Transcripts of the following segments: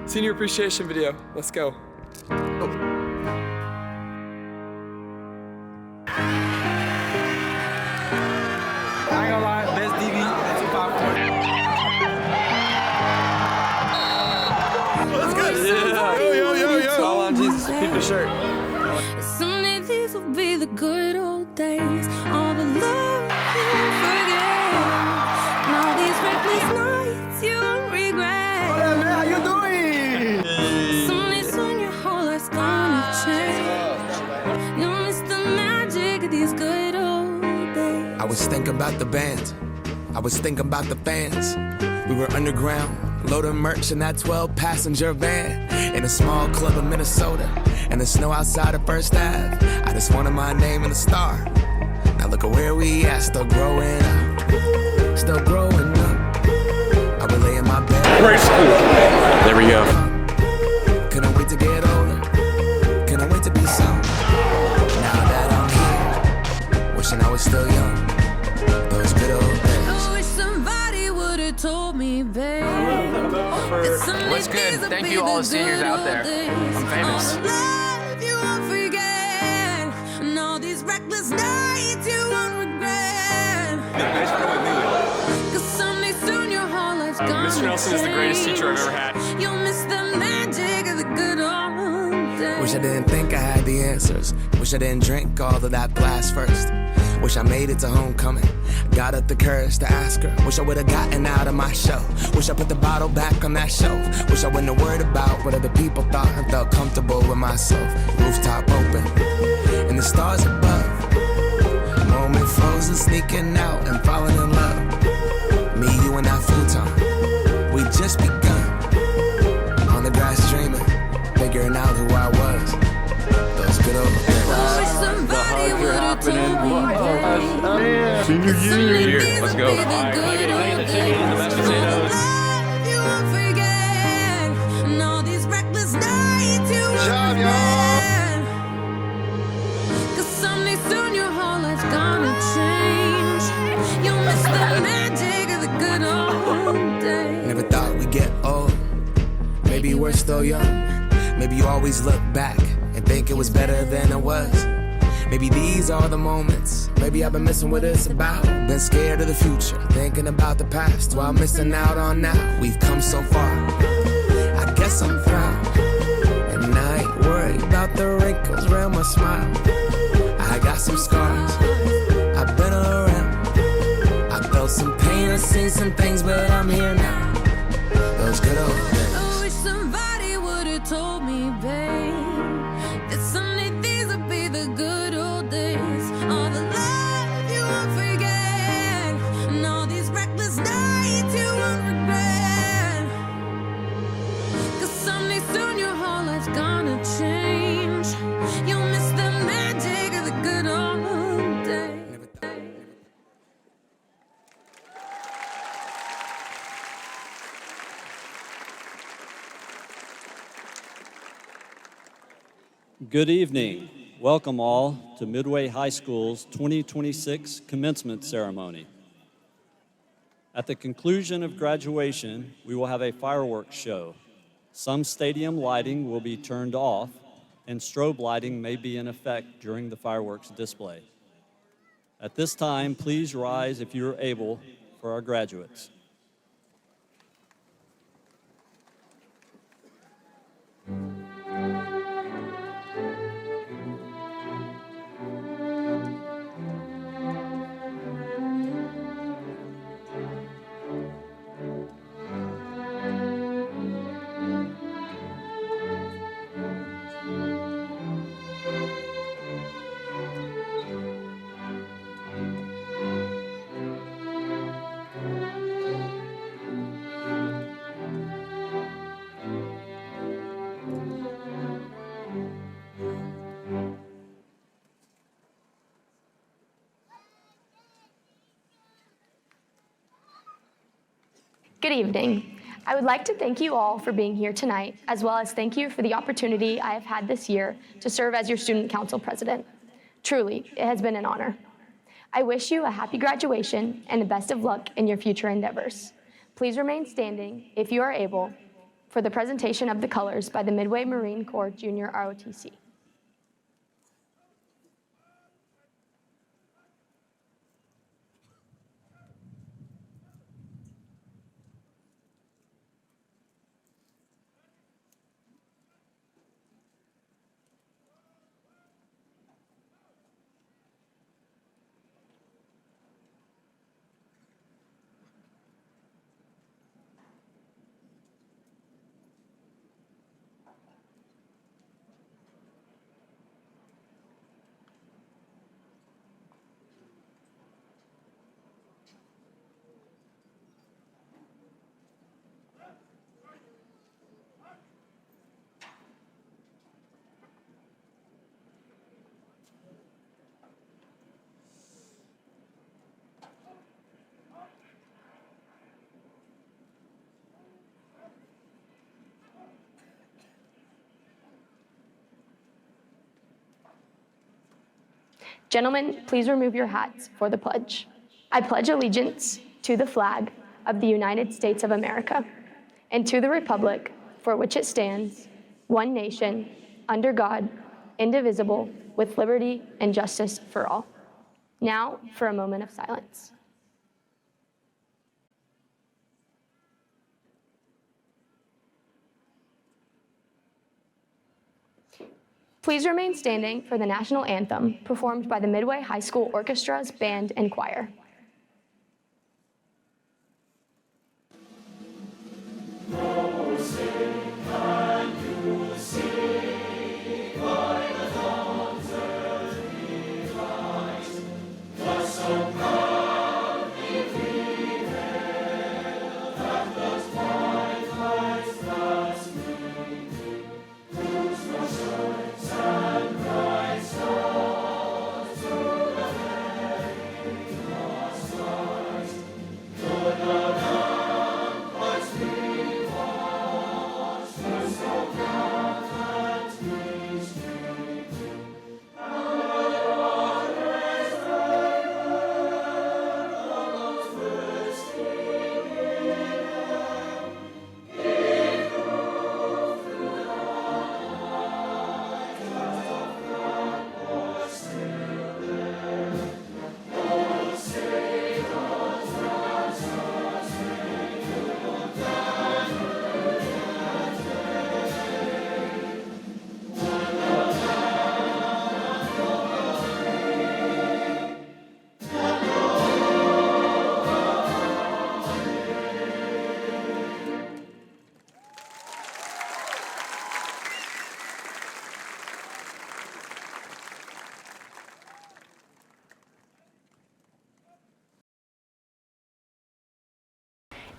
Senior appreciation video. Let's go. Oh. I ain't gonna lie, best DV at 254. Let's go. Yeah. Yo. All on Jesus. Keep the shirt. Someday these will be the good old days. All the love you forget. And all these reckless nights you won't regret. Hola, man. How you doing? Someday soon your whole life's gonna change. You'll miss the magic of these good old days. I was thinking about the band. I was thinking about the fans. We were underground, loading merch in that 12-passenger van. In a small club in Minnesota, and the snow outside of First Ave. I just wanted my name in the star. Now look at where we at, still growing up. Still growing up. I would lay in my bed. Great school. There we go. Couldn't wait to get older. Couldn't wait to be some. Now that I'm here, wishing I was still young. Those good old days. I wish somebody would've told me, babe. What's good? Thank you all the seniors out there. I'm famous. All the love you won't forget. And all these reckless nights you won't regret. Cause someday soon your whole life's gonna Mr. Nelson is the greatest teacher I've ever had. You'll miss the magic of the good old days. Wish I didn't think I had the answers. Wish I didn't drink all of that blast first. Wish I made it to homecoming. Got up the courage to ask her. Wish I would've gotten out of my shell. Wish I put the bottle back on that shelf. Wish I wouldn't have worried about what other people thought and felt comfortable with myself. Rooftop open, and the stars above. Moment frozen, sneaking out and falling in love. Me, you, and that futon. We just begun. On the grass dreaming, figuring out who I was. Those good old days. I wish somebody would've told me, babe. Senior year. Let's go. The love you won't forget. And all these reckless nights you won't regret. Cause someday soon your whole life's gonna change. You'll miss the magic of the good old days. Never thought we'd get old. Maybe we're still young. Maybe you always look back and think it was better than it was. Maybe these are the moments. Maybe I've been missing what it's about. Been scared of the future, thinking about the past while missing out on now. We've come so far. I guess I'm proud. And I ain't worried about the wrinkles around my smile. I got some scars. I've been around. I felt some pain, I've seen some things, but I'm here now. Those good old days. I wish somebody would've told me, babe, that someday these would be the good old days. All the love you won't forget. And all these reckless nights you won't regret. Cause someday soon your whole life's gonna change. You'll miss the magic of the good old days. Good evening. Welcome all to Midway High School's 2026 commencement ceremony. At the conclusion of graduation, we will have a fireworks show. Some stadium lighting will be turned off, and strobe lighting may be in effect during the fireworks display. At this time, please rise if you are able for our graduates. Good evening. I would like to thank you all for being here tonight, as well as thank you for the opportunity I have had this year to serve as your Student Council President. Truly, it has been an honor. I wish you a happy graduation and the best of luck in your future endeavors. Please remain standing, if you are able, for the presentation of the colors by the Midway Marine Corps Junior ROTC. Gentlemen, please remove your hats for the pledge. I pledge allegiance to the flag of the United States of America and to the republic for which it stands, one nation, under God, indivisible, with liberty and justice for all. Now for a moment of silence. Please remain standing for the national anthem performed by the Midway High School Orchestra's band and choir.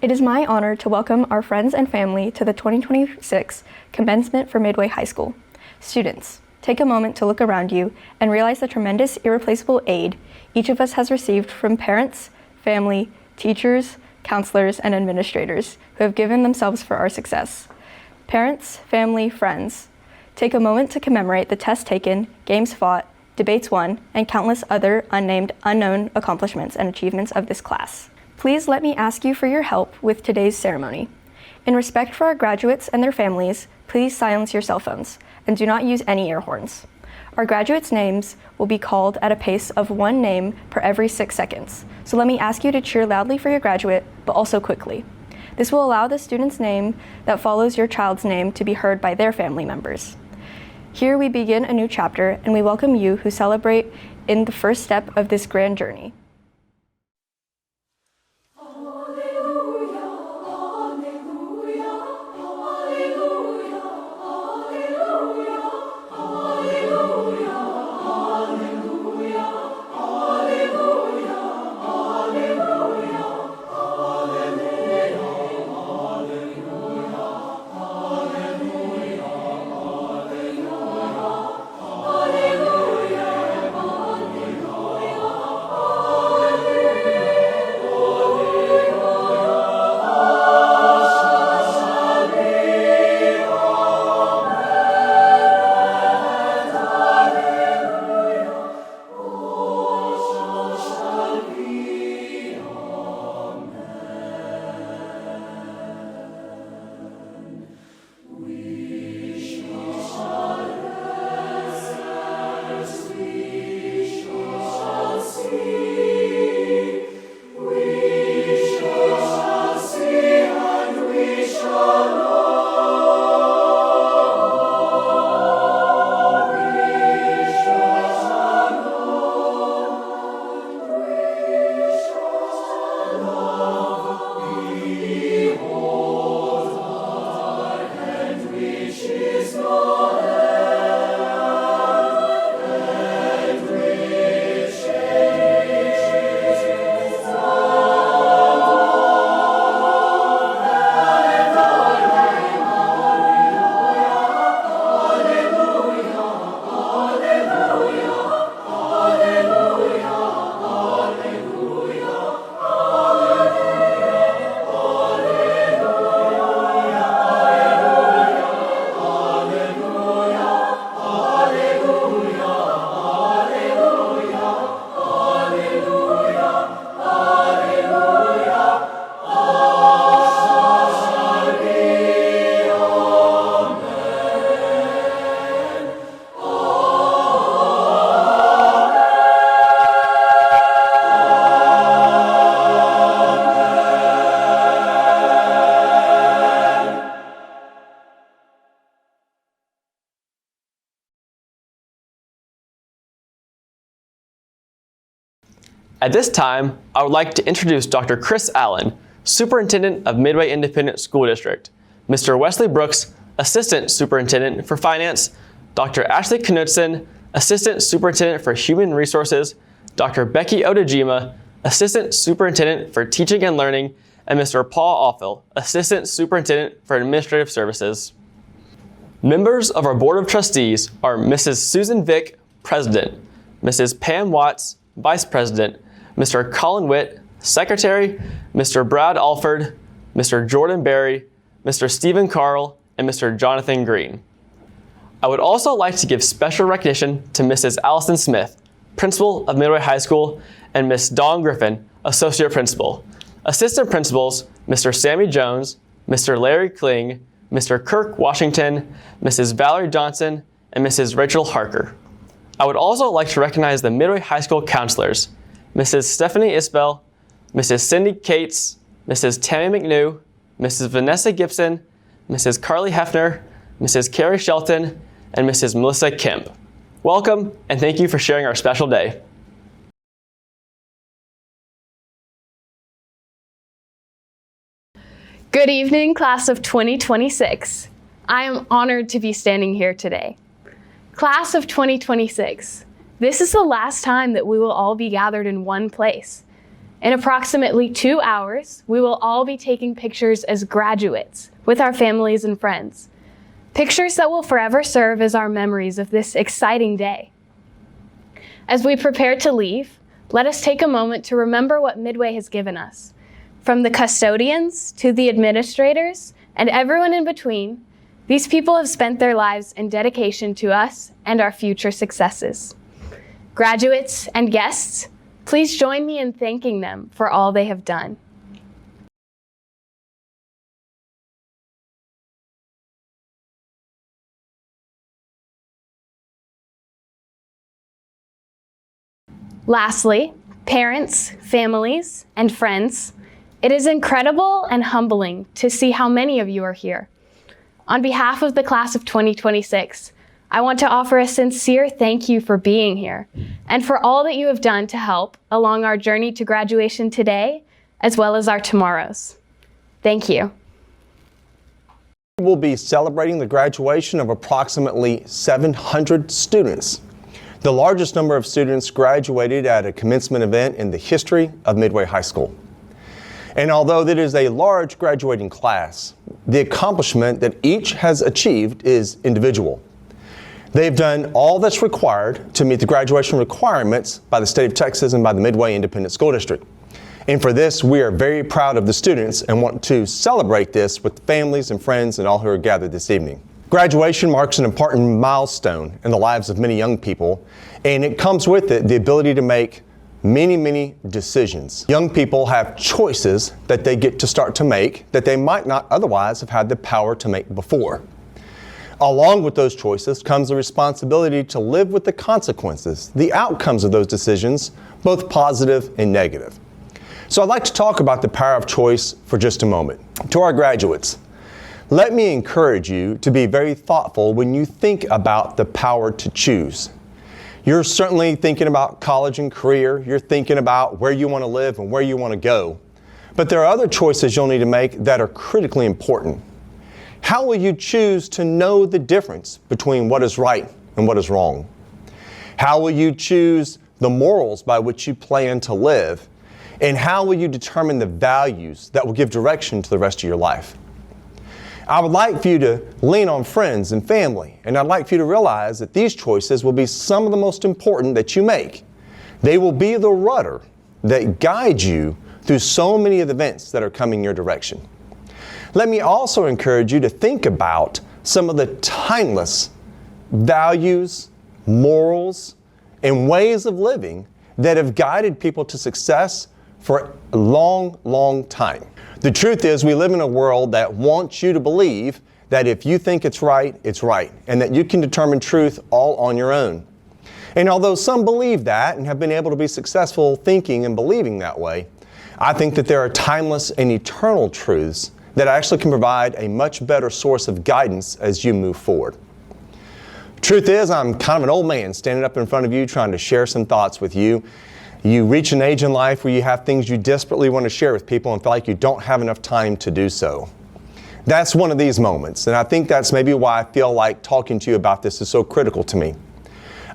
It is my honor to welcome our friends and family to the 2026 commencement for Midway High School. Students, take a moment to look around you and realize the tremendous, irreplaceable aid each of us has received from parents, family, teachers, counselors, and administrators who have given themselves for our success. Parents, family, friends, take a moment to commemorate the tests taken, games fought, debates won, and countless other unnamed, unknown accomplishments and achievements of this class. Please let me ask you for your help with today's ceremony. In respect for our graduates and their families, please silence your cell phones and do not use any air horns. Our graduates' names will be called at a pace of one name per every 6 seconds. So let me ask you to cheer loudly for your graduate, but also quickly. This will allow the student's name that follows your child's name to be heard by their family members. Here we begin a new chapter, and we welcome you who celebrate in the first step of this grand journey. At this time, I would like to introduce Dr. Chris Allen, Superintendent of Midway Independent School District, Mr. Wesley Brooks, Assistant Superintendent for Finance, Dr. Ashley Knudsen, Assistant Superintendent for Human Resources, Dr. Becky Odejima, Assistant Superintendent for Teaching and Learning, and Mr. Paul Offel, Assistant Superintendent for Administrative Services. Members of our Board of Trustees are Mrs. Susan Vick, President, Mrs. Pam Watts, Vice President, Mr. Colin Witt, Secretary, Mr. Brad Alford, Mr. Jordan Berry, Mr. Stephen Carl, and Mr. Jonathan Green. I would also like to give special recognition to Mrs. Allison Smith, Principal of Midway High School, and Ms. Dawn Griffin, Associate Principal. Assistant Principals, Mr. Sammy Jones, Mr. Larry Kling, Mr. Kirk Washington, Mrs. Valerie Johnson, and Mrs. Rachel Harker. I would also like to recognize the Midway High School counselors, Mrs. Stephanie Isbell, Mrs. Cindy Cates, Mrs. Tammy McNew, Mrs. Vanessa Gibson, Mrs. Carly Hefner, Mrs. Carrie Shelton, and Mrs. Melissa Kemp. Welcome, and thank you for sharing our special day. Good evening, class of 2026. I am honored to be standing here today. Class of 2026, this is the last time that we will all be gathered in one place. In approximately 2 hours, we will all be taking pictures as graduates with our families and friends. Pictures that will forever serve as our memories of this exciting day. As we prepare to leave, let us take a moment to remember what Midway has given us. From the custodians to the administrators and everyone in between, these people have spent their lives in dedication to us and our future successes. Graduates and guests, please join me in thanking them for all they have done. Lastly, parents, families, and friends, it is incredible and humbling to see how many of you are here. On behalf of the class of 2026, I want to offer a sincere thank you for being here and for all that you have done to help along our journey to graduation today, as well as our tomorrows. Thank you. We'll be celebrating the graduation of approximately 700 students. The largest number of students graduated at a commencement event in the history of Midway High School. And although that is a large graduating class, the accomplishment that each has achieved is individual. They've done all that's required to meet the graduation requirements by the state of Texas and by the Midway Independent School District. And for this, we are very proud of the students and want to celebrate this with families and friends and all who are gathered this evening. Graduation marks an important milestone in the lives of many young people, and it comes with it the ability to make many decisions. Young people have choices that they get to start to make that they might not otherwise have had the power to make before. Along with those choices comes the responsibility to live with the consequences, the outcomes of those decisions, both positive and negative. So I'd like to talk about the power of choice for just a moment. To our graduates, let me encourage you to be very thoughtful when you think about the power to choose. You're certainly thinking about college and career. You're thinking about where you want to live and where you want to go. But there are other choices you'll need to make that are critically important. How will you choose to know the difference between what is right and what is wrong? How will you choose the morals by which you plan to live? And how will you determine the values that will give direction to the rest of your life? I would like for you to lean on friends and family, and I'd like for you to realize that these choices will be some of the most important that you make. They will be the rudder that guides you through so many of the events that are coming your direction. Let me also encourage you to think about some of the timeless values, morals, and ways of living that have guided people to success for a long time. The truth is, we live in a world that wants you to believe that if you think it's right, and that you can determine truth all on your own. And although some believe that and have been able to be successful thinking and believing that way, I think that there are timeless and eternal truths that actually can provide a much better source of guidance as you move forward. Truth is, I'm kind of an old man standing up in front of you trying to share some thoughts with you. You reach an age in life where you have things you desperately want to share with people and feel like you don't have enough time to do so. That's one of these moments, and I think that's maybe why I feel like talking to you about this is so critical to me.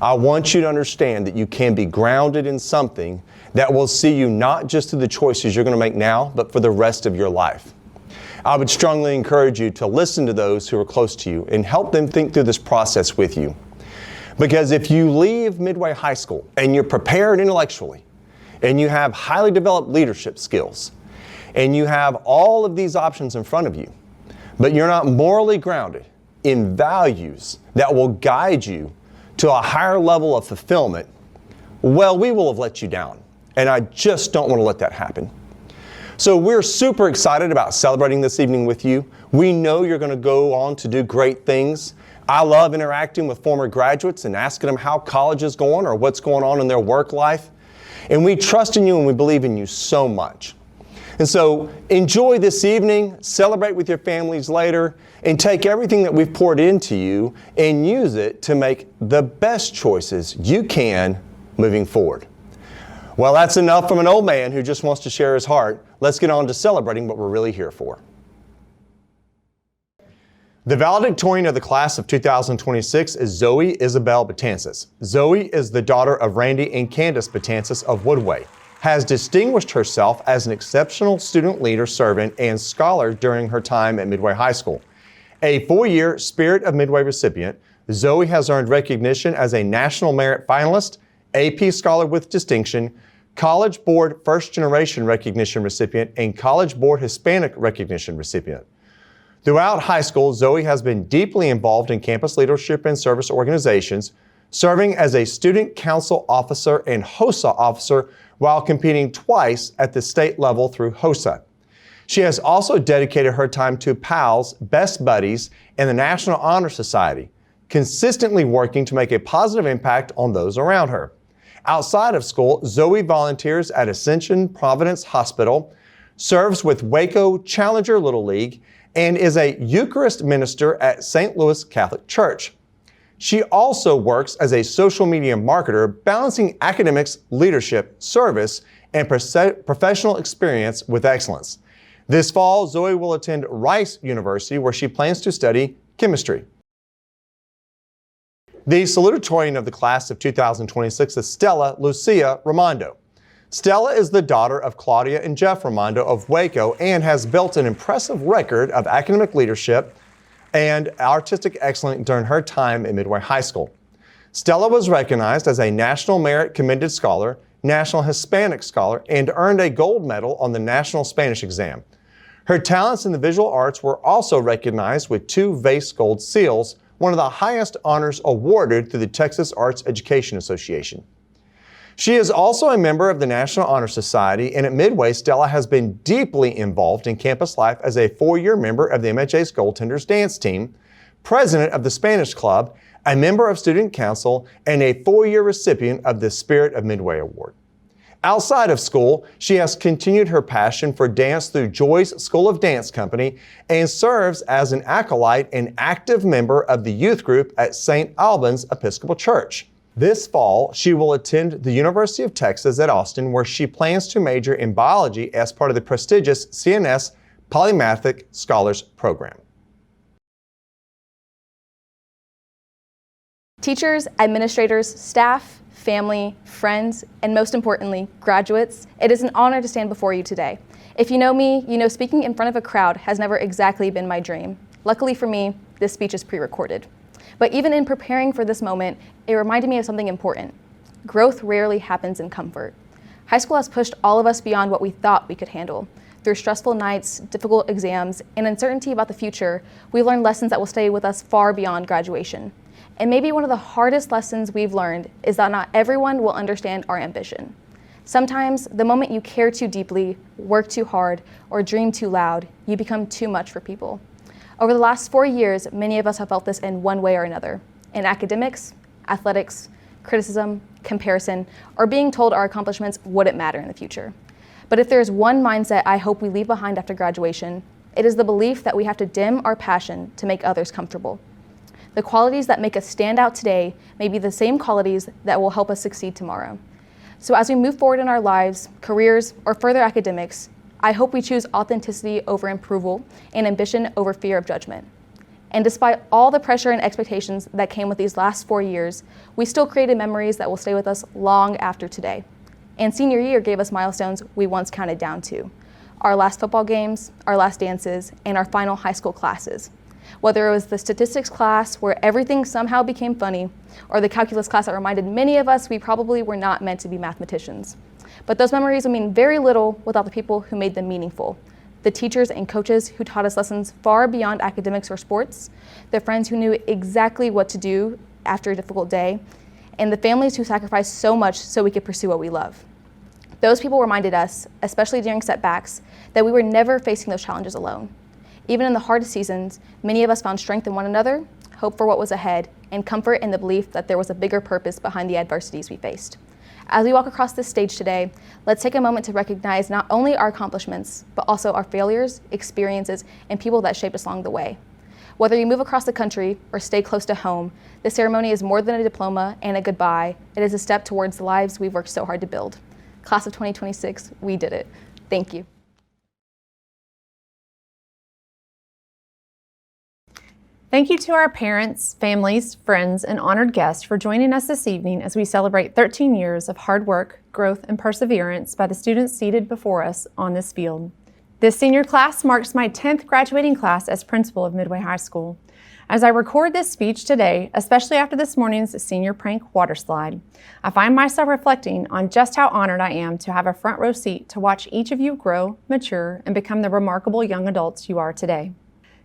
I want you to understand that you can be grounded in something that will see you not just through the choices you're going to make now, but for the rest of your life. I would strongly encourage you to listen to those who are close to you and help them think through this process with you. Because if you leave Midway High School and you're prepared intellectually, and you have highly developed leadership skills, and you have all of these options in front of you, but you're not morally grounded in values that will guide you to a higher level of fulfillment, well, we will have let you down. And I just don't want to let that happen. So we're super excited about celebrating this evening with you. We know you're going to go on to do great things. I love interacting with former graduates and asking them how college is going or what's going on in their work life. And we trust in you and we believe in you so much. And so enjoy this evening, celebrate with your families later, and take everything that we've poured into you and use it to make the best choices you can moving forward. Well, that's enough from an old man who just wants to share his heart. Let's get on to celebrating what we're really here for. The valedictorian of the class of 2026 is Zoe Isabel Betances. Zoe is the daughter of Randy and Candace Betances of Woodway, has distinguished herself as an exceptional student leader, servant, and scholar during her time at Midway High School. A 4-year Spirit of Midway recipient, Zoe has earned recognition as a National Merit Finalist, AP Scholar with Distinction, College Board First Generation Recognition recipient, and College Board Hispanic Recognition recipient. Throughout high school, Zoe has been deeply involved in campus leadership and service organizations, serving as a Student Council Officer and HOSA Officer while competing twice at the state level through HOSA. She has also dedicated her time to PALS, Best Buddies, and the National Honor Society, consistently working to make a positive impact on those around her. Outside of school, Zoe volunteers at Ascension Providence Hospital, serves with Waco Challenger Little League, and is a Eucharist minister at St. Louis Catholic Church. She also works as a social media marketer, balancing academics, leadership, service, and professional experience with excellence. This fall, Zoe will attend Rice University, where she plans to study chemistry. The salutatorian of the class of 2026 is Stella Lucia Raimondo. Stella is the daughter of Claudia and Jeff Raimondo of Waco and has built an impressive record of academic leadership and artistic excellence during her time at Midway High School. Stella was recognized as a National Merit Commended Scholar, National Hispanic Scholar, and earned a gold medal on the National Spanish exam. Her talents in the visual arts were also recognized with 2 Vase Gold Seals, one of the highest honors awarded through the Texas Arts Education Association. She is also a member of the National Honor Society, and at Midway, Stella has been deeply involved in campus life as a 4-year member of the MHA's Goaltenders Dance Team, president of the Spanish Club, a member of Student Council, and a 4-year recipient of the Spirit of Midway Award. Outside of school, she has continued her passion for dance through Joy's School of Dance Company and serves as an acolyte and active member of the youth group at St. Albans Episcopal Church. This fall, she will attend the University of Texas at Austin, where she plans to major in biology as part of the prestigious CNS Polymathic Scholars Program. Teachers, administrators, staff, family, friends, and most importantly, graduates, it is an honor to stand before you today. If you know me, you know speaking in front of a crowd has never exactly been my dream. Luckily for me, this speech is pre-recorded. But even in preparing for this moment, it reminded me of something important. Growth rarely happens in comfort. High school has pushed all of us beyond what we thought we could handle. Through stressful nights, difficult exams, and uncertainty about the future, we learned lessons that will stay with us far beyond graduation. And maybe one of the hardest lessons we've learned is that not everyone will understand our ambition. Sometimes, the moment you care too deeply, work too hard, or dream too loud, you become too much for people. Over the last 4 years, many of us have felt this in one way or another. In academics, athletics, criticism, comparison, or being told our accomplishments wouldn't matter in the future. But if there is one mindset I hope we leave behind after graduation, it is the belief that we have to dim our passion to make others comfortable. The qualities that make us stand out today may be the same qualities that will help us succeed tomorrow. So as we move forward in our lives, careers, or further academics, I hope we choose authenticity over approval and ambition over fear of judgment. And despite all the pressure and expectations that came with these last 4 years, we still created memories that will stay with us long after today. And senior year gave us milestones we once counted down to: our last football games, our last dances, and our final high school classes. Whether it was the statistics class where everything somehow became funny, or the calculus class that reminded many of us we probably were not meant to be mathematicians. But those memories would mean very little without the people who made them meaningful. The teachers and coaches who taught us lessons far beyond academics or sports, the friends who knew exactly what to do after a difficult day, and the families who sacrificed so much so we could pursue what we love. Those people reminded us, especially during setbacks, that we were never facing those challenges alone. Even in the hardest seasons, many of us found strength in one another, hope for what was ahead, and comfort in the belief that there was a bigger purpose behind the adversities we faced. As we walk across this stage today, let's take a moment to recognize not only our accomplishments, but also our failures, experiences, and people that shaped us along the way. Whether you move across the country or stay close to home, this ceremony is more than a diploma and a goodbye. It is a step towards the lives we've worked so hard to build. Class of 2026, we did it. Thank you. Thank you to our parents, families, friends, and honored guests for joining us this evening as we celebrate 13 years of hard work, growth, and perseverance by the students seated before us on this field. This senior class marks my 10th graduating class as principal of Midway High School. As I record this speech today, especially after this morning's senior prank water slide, I find myself reflecting on just how honored I am to have a front row seat to watch each of you grow, mature, and become the remarkable young adults you are today.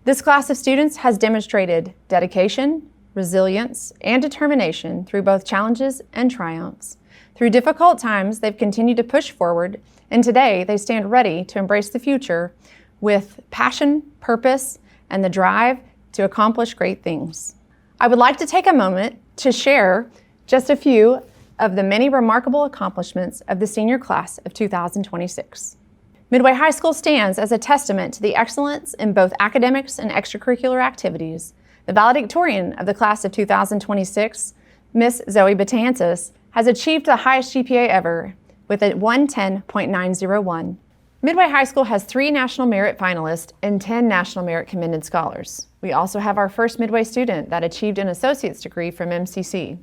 This class of students has demonstrated dedication, resilience, and determination through both challenges and triumphs. Through difficult times, they've continued to push forward, and today they stand ready to embrace the future with passion, purpose, and the drive to accomplish great things. I would like to take a moment to share just a few of the many remarkable accomplishments of the senior class of 2026. Midway High School stands as a testament to the excellence in both academics and extracurricular activities. The valedictorian of the class of 2026, Miss Zoe Batanzas, has achieved the highest GPA ever with a 110.901. Midway High School has 3 National Merit finalists and 10 National Merit Commended Scholars. We also have our first Midway student that achieved an associate's degree from MCC.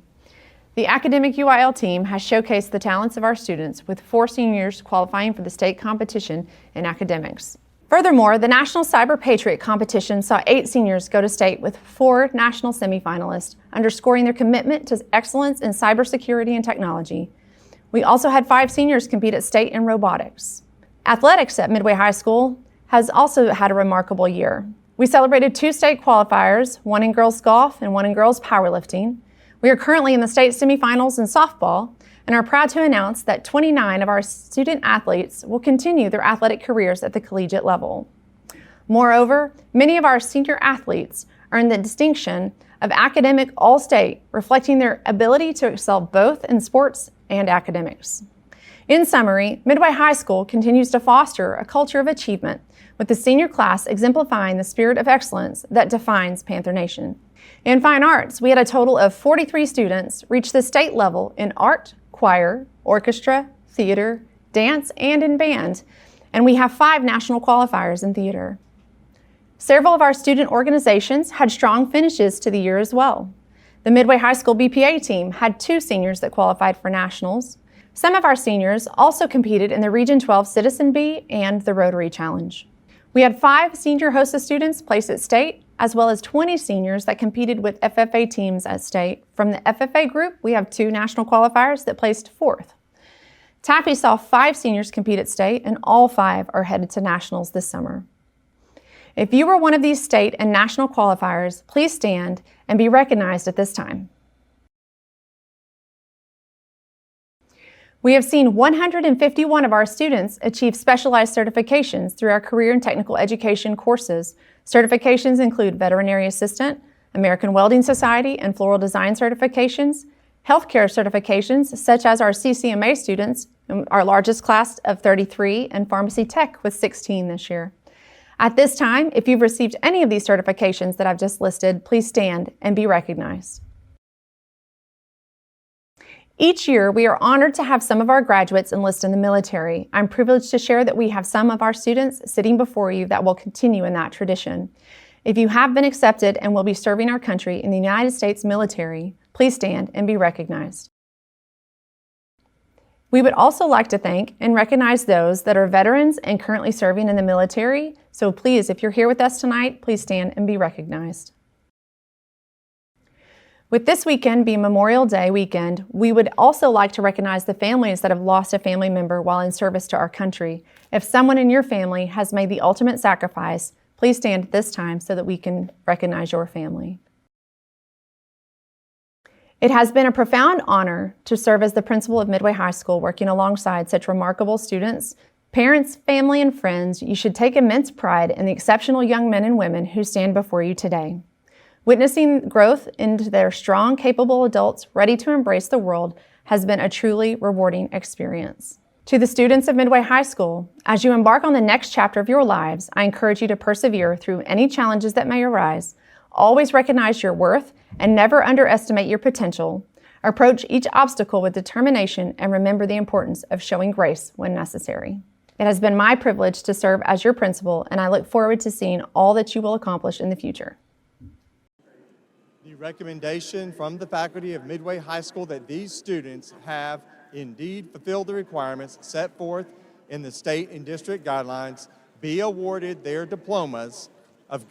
The academic UIL team has showcased the talents of our students with 4 seniors qualifying for the state competition in academics. Furthermore, the National Cyber Patriot competition saw 8 seniors go to state with 4 national semifinalists, underscoring their commitment to excellence in cybersecurity and technology. We also had 5 seniors compete at state in robotics. Athletics at Midway High School has also had a remarkable year. We celebrated 2 state qualifiers, one in girls golf and one in girls powerlifting. We are currently in the state semifinals in softball and are proud to announce that 29 of our student athletes will continue their athletic careers at the collegiate level. Moreover, many of our senior athletes earned the distinction of Academic All-State, reflecting their ability to excel both in sports and academics. In summary, Midway High School continues to foster a culture of achievement, with the senior class exemplifying the spirit of excellence that defines Panther Nation. In fine arts, we had a total of 43 students reach the state level in art, choir, orchestra, theater, dance, and in band, and we have 5 national qualifiers in theater. Several of our student organizations had strong finishes to the year as well. The Midway High School BPA team had 2 seniors that qualified for nationals. Some of our seniors also competed in the Region 12 Citizen Bee and the Rotary Challenge. We had 5 senior hostess students place at state, as well as 20 seniors that competed with FFA teams at state. From the FFA group, we have 2 national qualifiers that placed 4th. Taffy saw 5 seniors compete at state, and all 5 are headed to nationals this summer. If you were one of these state and national qualifiers, please stand and be recognized at this time. We have seen 151 of our students achieve specialized certifications through our career and technical education courses. Certifications include Veterinary Assistant, American Welding Society and Floral Design certifications, healthcare certifications such as our CCMA students, our largest class of 33, and Pharmacy Tech with 16 this year. At this time, if you've received any of these certifications that I've just listed, please stand and be recognized. Each year, we are honored to have some of our graduates enlist in the military. I'm privileged to share that we have some of our students sitting before you that will continue in that tradition. If you have been accepted and will be serving our country in the United States military, please stand and be recognized. We would also like to thank and recognize those that are veterans and currently serving in the military. So please, if you're here with us tonight, please stand and be recognized. With this weekend being Memorial Day weekend, we would also like to recognize the families that have lost a family member while in service to our country. If someone in your family has made the ultimate sacrifice, please stand at this time so that we can recognize your family. It has been a profound honor to serve as the principal of Midway High School, working alongside such remarkable students. Parents, family, and friends, you should take immense pride in the exceptional young men and women who stand before you today. Witnessing growth into their strong, capable adults ready to embrace the world has been a truly rewarding experience. To the students of Midway High School, as you embark on the next chapter of your lives, I encourage you to persevere through any challenges that may arise. Always recognize your worth and never underestimate your potential. Approach each obstacle with determination and remember the importance of showing grace when necessary. It has been my privilege to serve as your principal, and I look forward to seeing all that you will accomplish in the future. The recommendation from the faculty of Midway High School that these students have indeed fulfilled the requirements set forth in the state and district guidelines be awarded their diplomas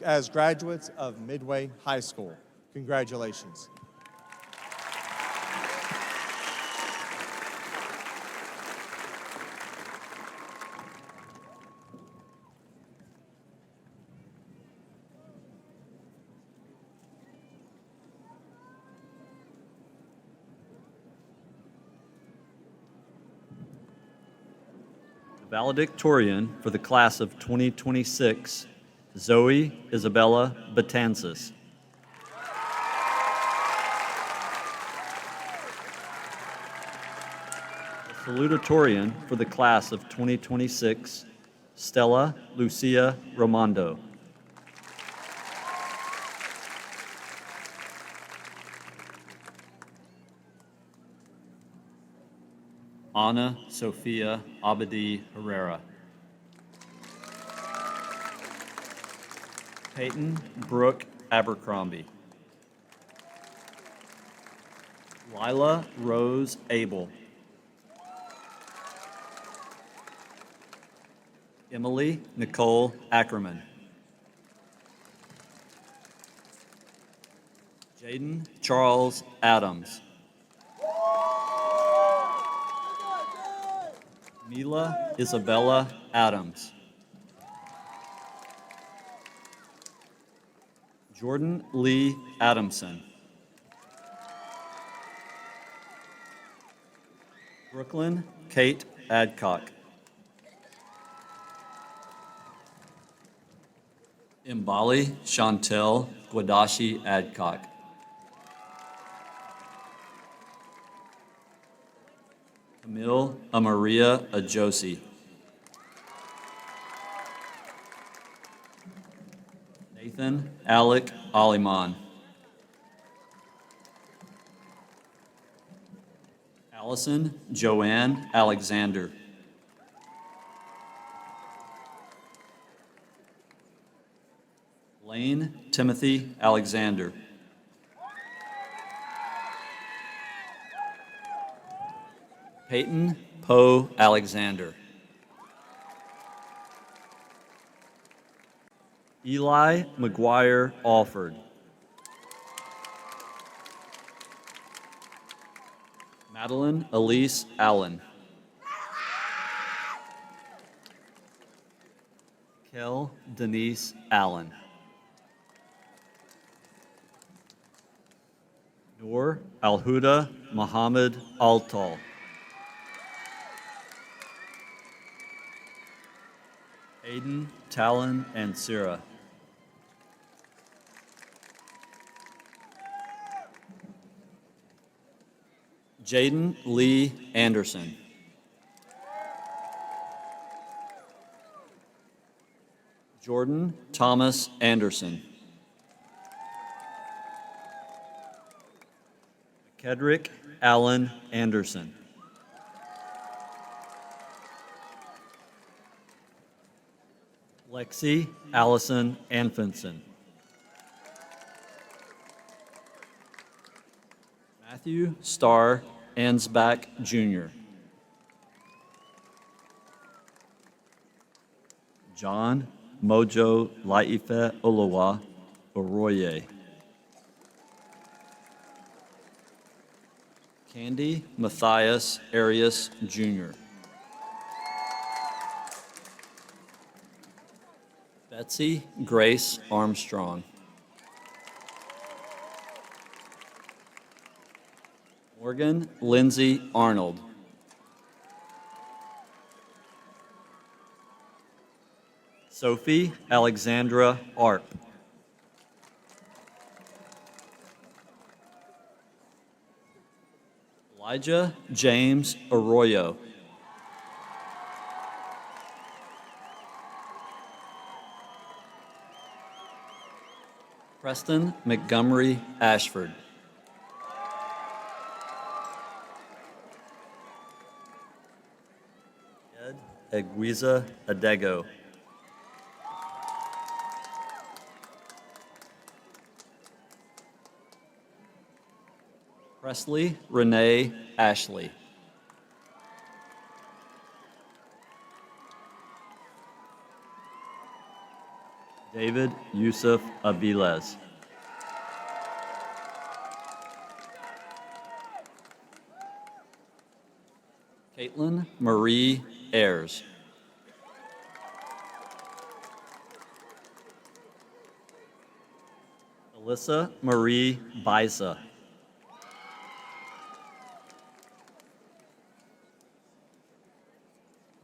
as graduates of Midway High School. Congratulations. Valedictorian for the class of 2026, Zoe Isabella Batanzas. Salutatorian for the class of 2026, Stella Lucia Romando. Ana Sofia Abadi Herrera. Peyton Brooke Abercrombie. Lila Rose Abel. Emily Nicole Ackerman. Jaden Charles Adams. Mila Isabella Adams. Jordan Lee Adamson. Brooklyn Kate Adcock. Mbali Chantel Gwadashi Adcock. Camille Amaria Ajosi. Nathan Alec Aliman. Allison Joanne Alexander. Lane Timothy Alexander. Peyton Poe Alexander. Eli McGuire Alford. Madeline Elise Allen. Kel Denise Allen. Noor Alhuda Muhammad Altal. Aiden, Talon, and Sarah. Jaden Lee Anderson. Jordan Thomas Anderson. Kedrick Alan Anderson. Lexi Allison Anfinson. Matthew Starr Ansbach Jr. John Mojo Laife Olowa Oroye. Candy Matthias Arias Jr. Betsy Grace Armstrong. Morgan Lindsay Arnold. Sophie Alexandra Arp. Elijah James Arroyo. Preston Montgomery Ashford. Ed Eguiza Adego. Presley Renee Ashley. David Yusuf Aviles. Caitlin Marie Ayers. Alyssa Marie Bisa.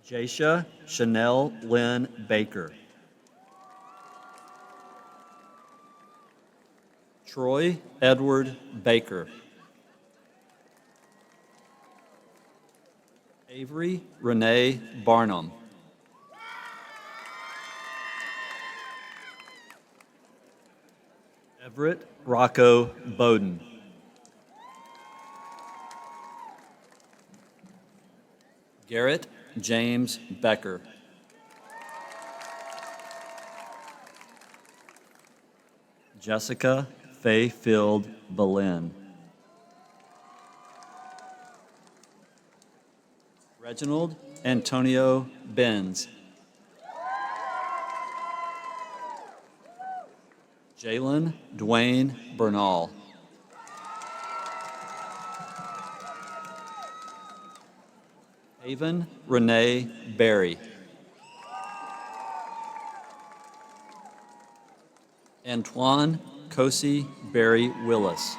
Jasha Chanel Lynn Baker. Troy Edward Baker. Avery Renee Barnum. Everett Rocco Bowden. Garrett James Becker. Jessica Fayfield Belen. Reginald Antonio Benz. Jalen Dwayne Bernal. Haven Renee Berry. Antoine Cosi Berry Willis.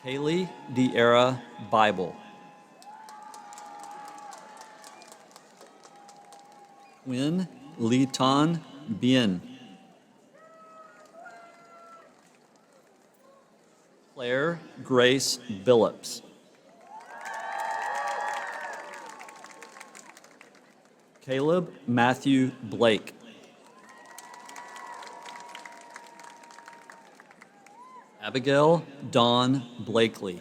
Kaylee Diera Bible. Quinn Liton Bien. Claire Grace Billups. Caleb Matthew Blake. Abigail Dawn Blakely.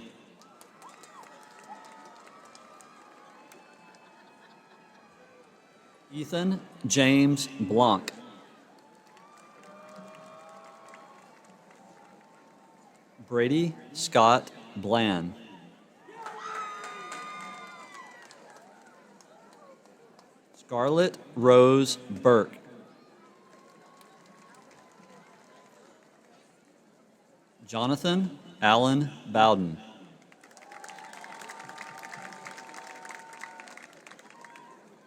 Ethan James Blanc. Brady Scott Bland. Scarlett Rose Burke. Jonathan Allen Bowden.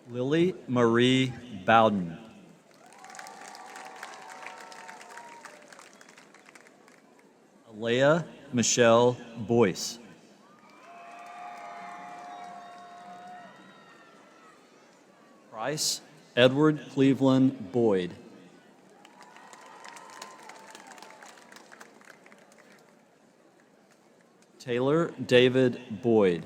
Lily Marie Bowden. Alea Michelle Boyce. Price Edward Cleveland Boyd. Taylor David Boyd.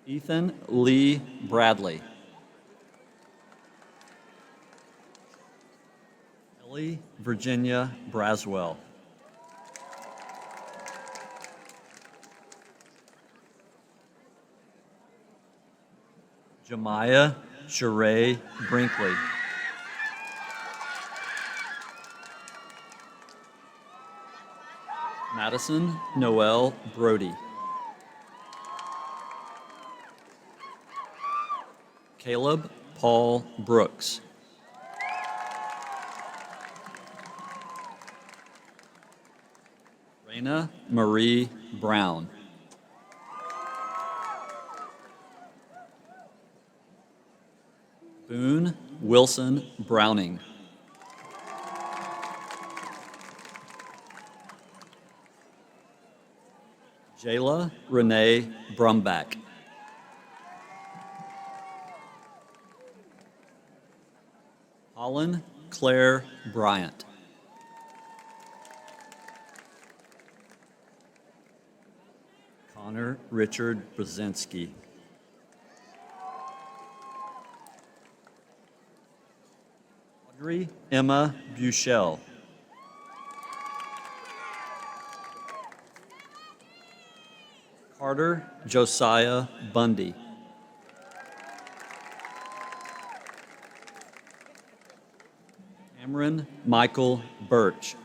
Ethan Lee Bradley. Allie Virginia Braswell. Jemiah Sheree Brinkley. Madison Noel Brody. Caleb Paul Brooks. Raina Marie Brown. Boone Wilson Browning. Jayla Renee Brumback. Holland Claire Bryant. Connor Richard Brzezinski. Audrey Emma Buchel. Carter Josiah Bundy. Cameron Michael Birch.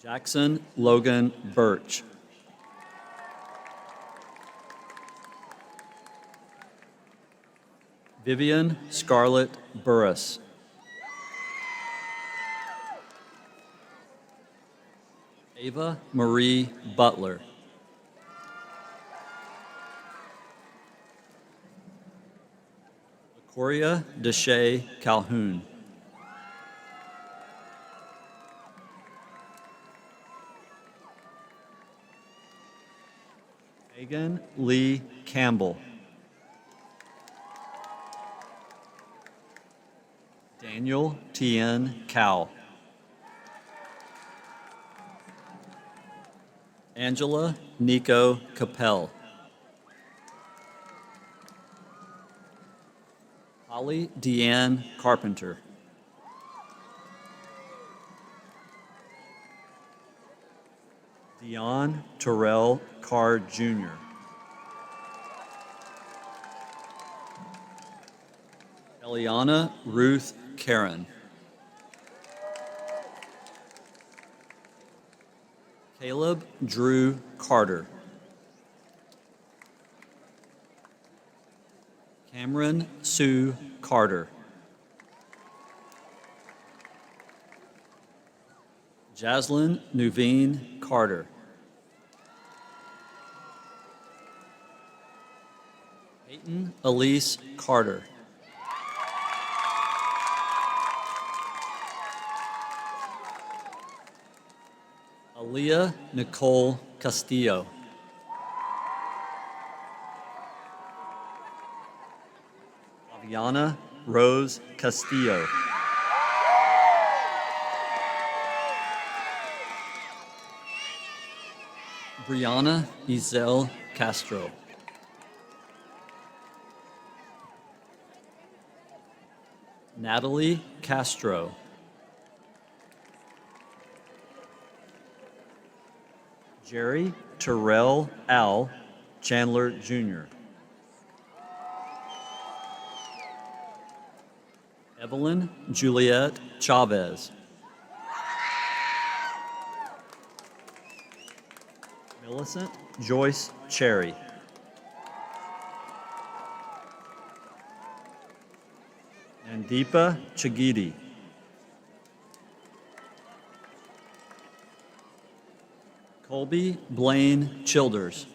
Jackson Logan Birch. Vivian Scarlett Burris. Ava Marie Butler. Coria Deshay Calhoun. Megan Lee Campbell. Daniel Tien Cow. Angela Nico Capel. Holly Deanne Carpenter. Dion Terrell Carr Jr. Eliana Ruth Karen. Caleb Drew Carter. Cameron Sue Carter. Jaslyn Nuveen Carter. Peyton Elise Carter. Aaliyah Nicole Castillo. Aviana Rose Castillo. Brianna Ezel Castro. Natalie Castro. Jerry Terrell Al Chandler Jr. Evelyn Juliet Chavez. Millicent Joyce Cherry. Nandeepa Chagidi. Colby Blaine Childers.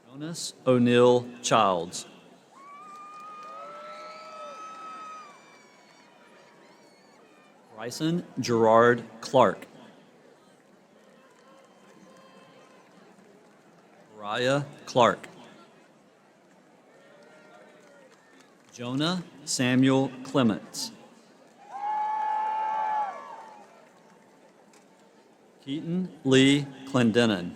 Jonas O'Neill Childs. Bryson Gerard Clark. Mariah Clark. Jonah Samuel Clements. Keaton Lee Clendenin.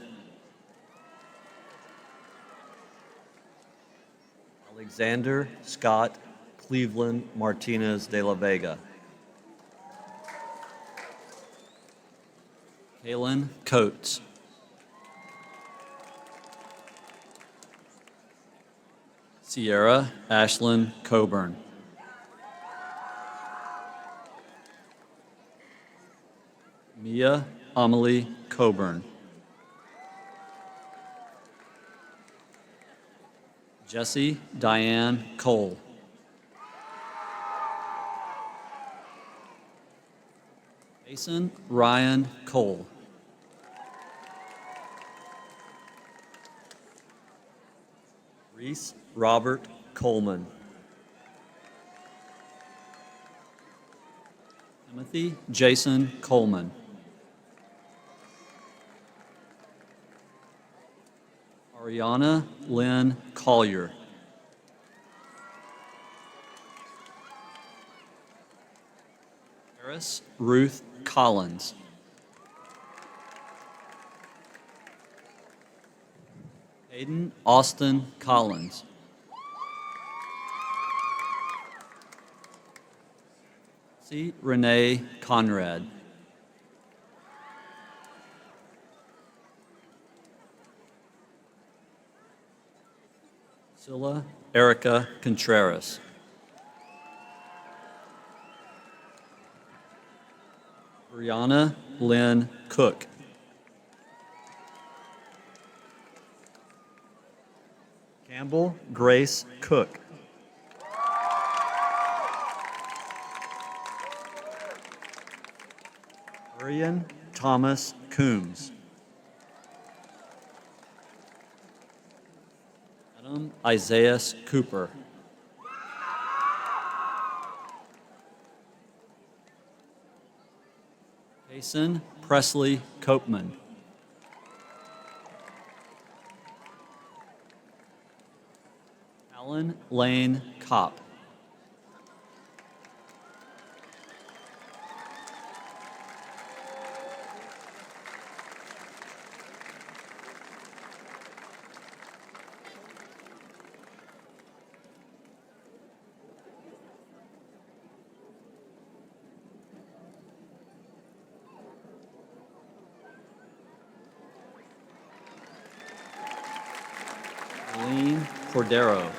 Alexander Scott Cleveland Martinez de la Vega. Kaylin Coates. Sierra Ashlyn Coburn. Mia Amelie Coburn. Jessie Diane Cole. Mason Ryan Cole. Reese Robert Coleman. Timothy Jason Coleman. Ariana Lynn Collier. Harris Ruth Collins. Hayden Austin Collins. C. Renee Conrad. Scylla Erica Contreras. Brianna Lynn Cook. Campbell Grace Cook. Arian Thomas Coombs. Adam Isaiah Cooper. Jason Presley Copeman. Alan Lane Kopp. Eileen Cordero.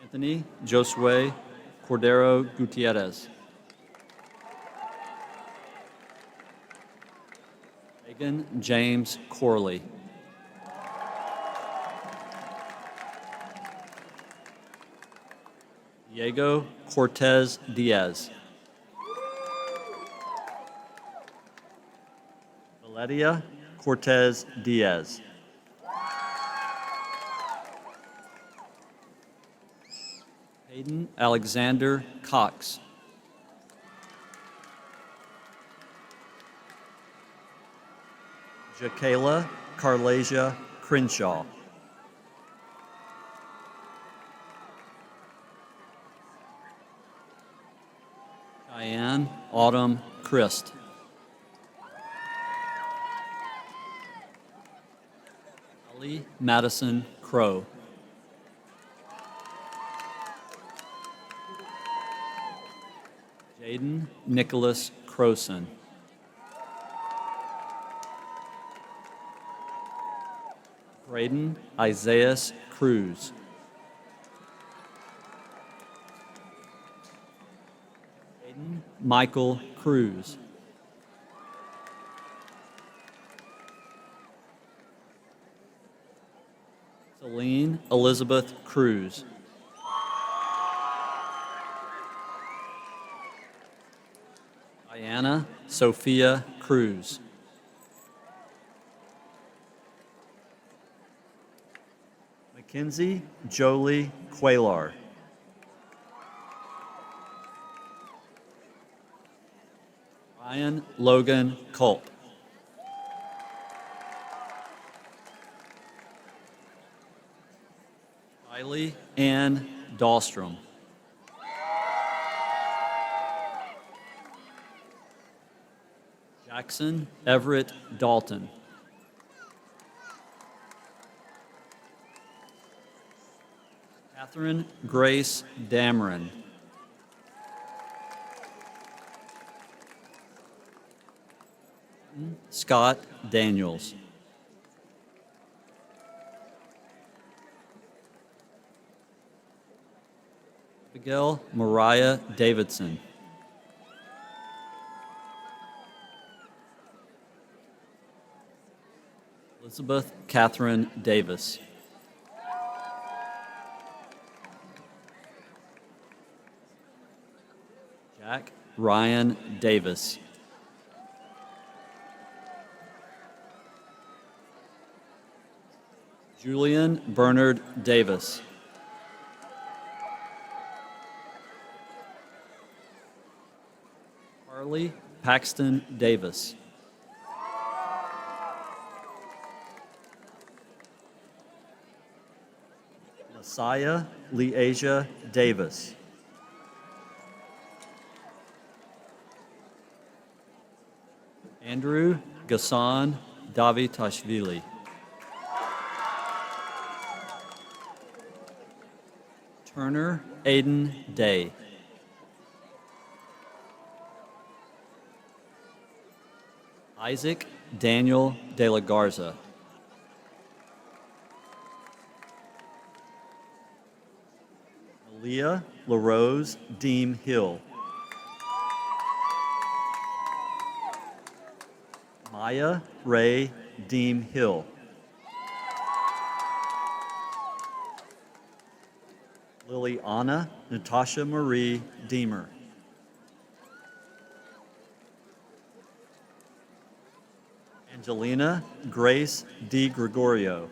Anthony Josue Cordero Gutierrez. Megan James Corley. Diego Cortez Diaz. Valeria Cortez Diaz. Hayden Alexander Cox. Jacayla Carlasia Crenshaw. Diane Autumn Christ. Ali Madison Crow. Jaden Nicholas Crowson. Braden Isaiah Cruz. Aiden Michael Cruz. Celine Elizabeth Cruz. Diana Sophia Cruz. Mackenzie Jolie Quaylar. Ryan Logan Culp. Riley Ann Dahlstrom. Jackson Everett Dalton. Catherine Grace Dameron. Scott Daniels. Abigail Mariah Davidson. Elizabeth Catherine Davis. Jack Ryan Davis. Julian Bernard Davis. Carly Paxton Davis. Messiah Leasia Davis. Andrew Gassan Davitashvili. Turner Aiden Day. Isaac Daniel De La Garza. Leah LaRose Deem Hill. Maya Ray Deem Hill. Liliana Natasha Marie Deemer. Angelina Grace D. Gregorio.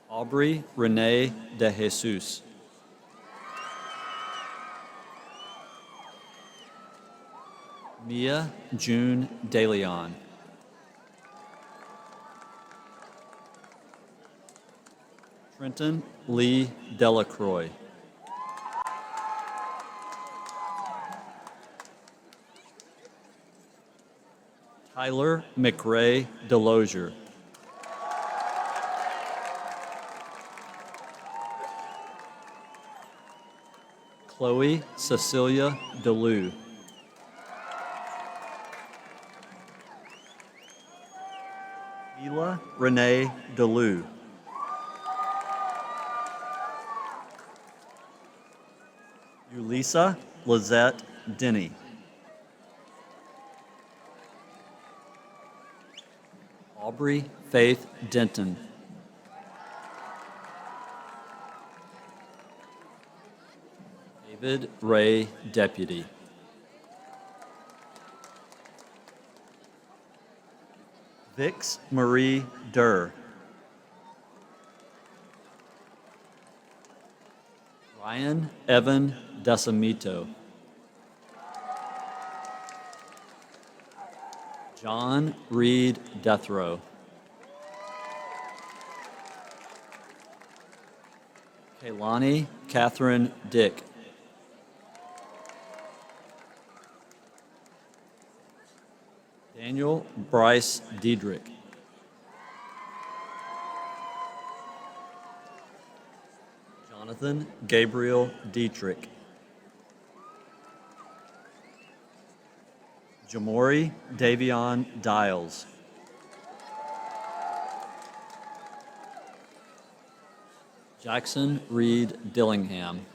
Aubrey Renee De Jesus. Mia June DeLeon. Trenton Lee Delacroix. Tyler McRae Delozier. Chloe Cecilia DeLue. Mila Renee DeLue. Ulisa Lizette Denny. Aubrey Faith Denton. David Ray Deputy. Vix Marie Durr. Ryan Evan Decimito. John Reed Deathrow. Kaylani Catherine Dick. Daniel Bryce Diedrich. Jonathan Gabriel Dietrich. Jamori Davion Dials. Jackson Reed Dillingham.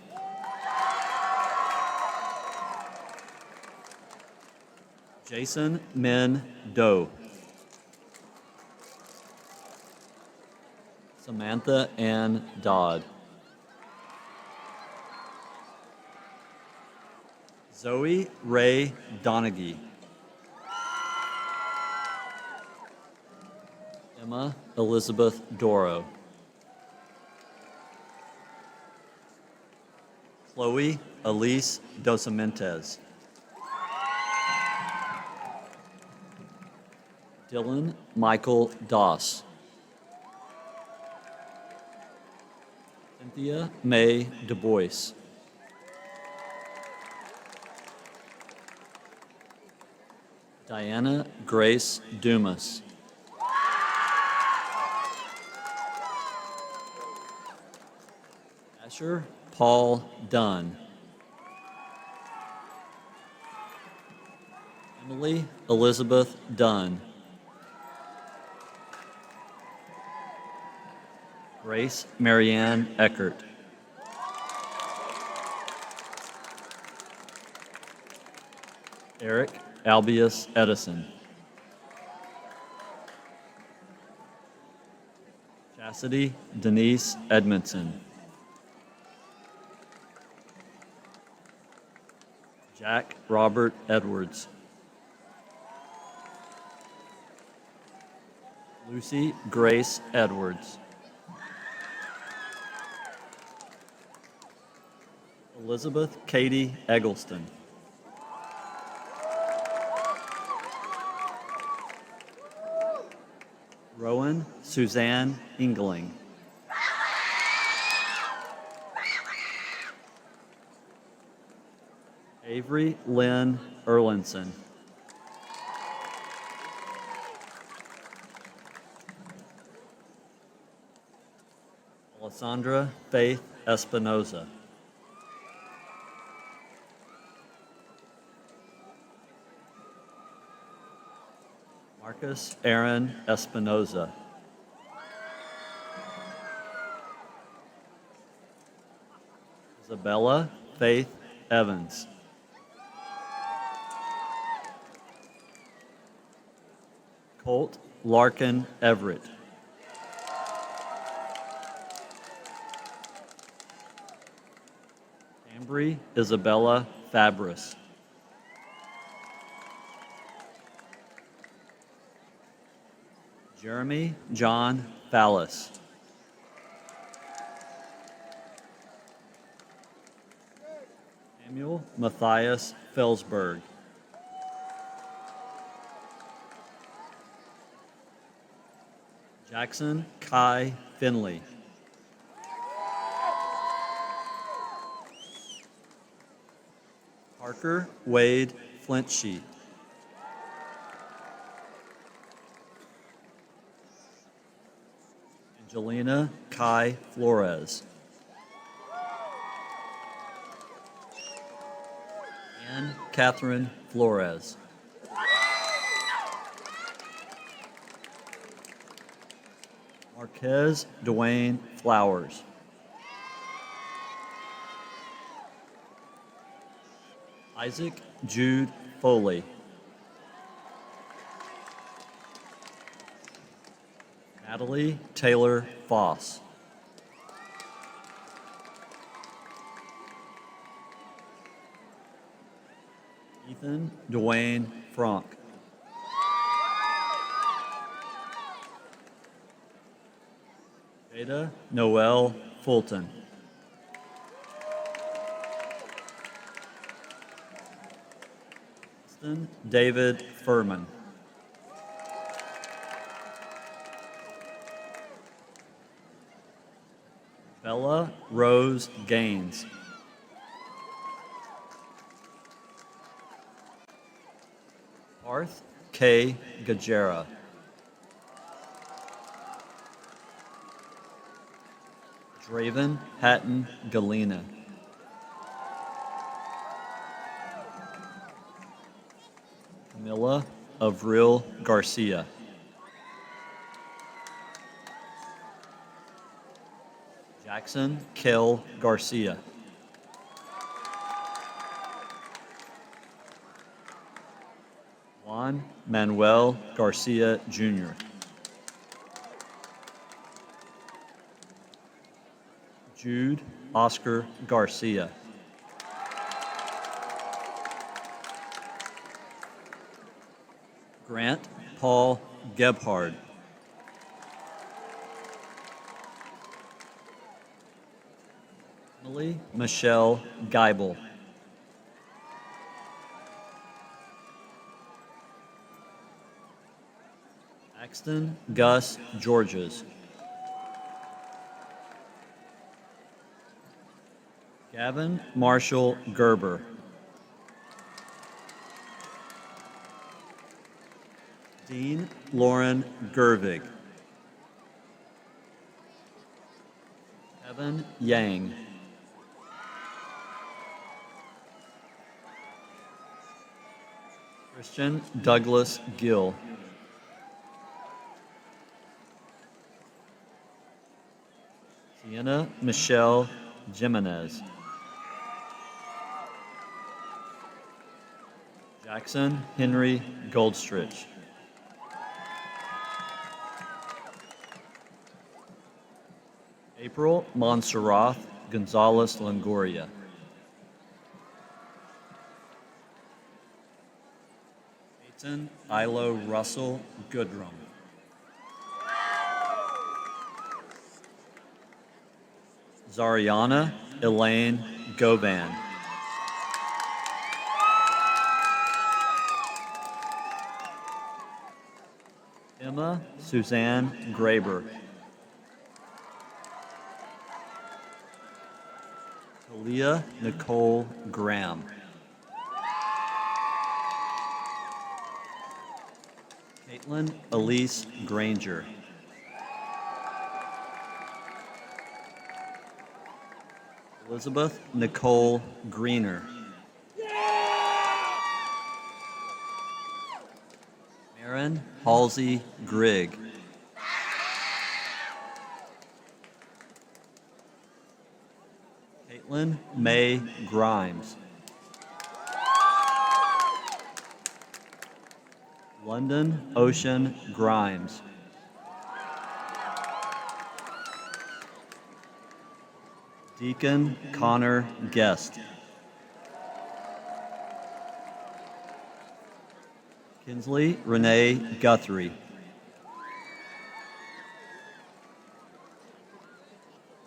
Jason Min Doe. Samantha Ann Dodd. Zoe Ray Donaghy. Emma Elizabeth Doro. Chloe Elise Dosamentes. Dylan Michael Doss. Cynthia May Du Bois. Diana Grace Dumas. Asher Paul Dunn. Emily Elizabeth Dunn. Grace Marianne Eckert. Eric Albius Edison. Cassidy Denise Edmondson. Jack Robert Edwards. Lucy Grace Edwards. Elizabeth Katie Eggleston. Rowan Suzanne Ingling. Avery Lynn Erlinson. Alessandra Faith Espinoza. Marcus Aaron Espinoza. Isabella Faith Evans. Colt Larkin Everett. Ambry Isabella Fabris. Jeremy John Fallis. Samuel Matthias Felsberg. Jackson Kai Finley. Parker Wade Flintsheet. Angelina Kai Flores. Ann Catherine Flores. Marquez Dwayne Flowers. Isaac Jude Foley. Natalie Taylor Foss. Ethan Dwayne Frank. Jada Noel Fulton. Austin David Furman. Bella Rose Gaines. Parth K. Gajera. Draven Hatton Galena. Camilla Avril Garcia. Jackson Kel Garcia. Juan Manuel Garcia Jr. Jude Oscar Garcia. Grant Paul Gebhard. Emily Michelle Geibel. Axton Gus Georges. Gavin Marshall Gerber. Dean Lauren Gervig. Evan Yang. Christian Douglas Gill. Sienna Michelle Jimenez. Jackson Henry Goldstrich. April Montserrat Gonzalez Longoria. Peyton Ilo Russell Goodrum. Zariana Elaine Govan. Emma Suzanne Graber. Talia Nicole Graham. Caitlin Elise Granger. Elizabeth Nicole Greener. Maren Halsey Grigg. Caitlin May Grimes. London Ocean Grimes. Deacon Connor Guest. Kinsley Renee Guthrie.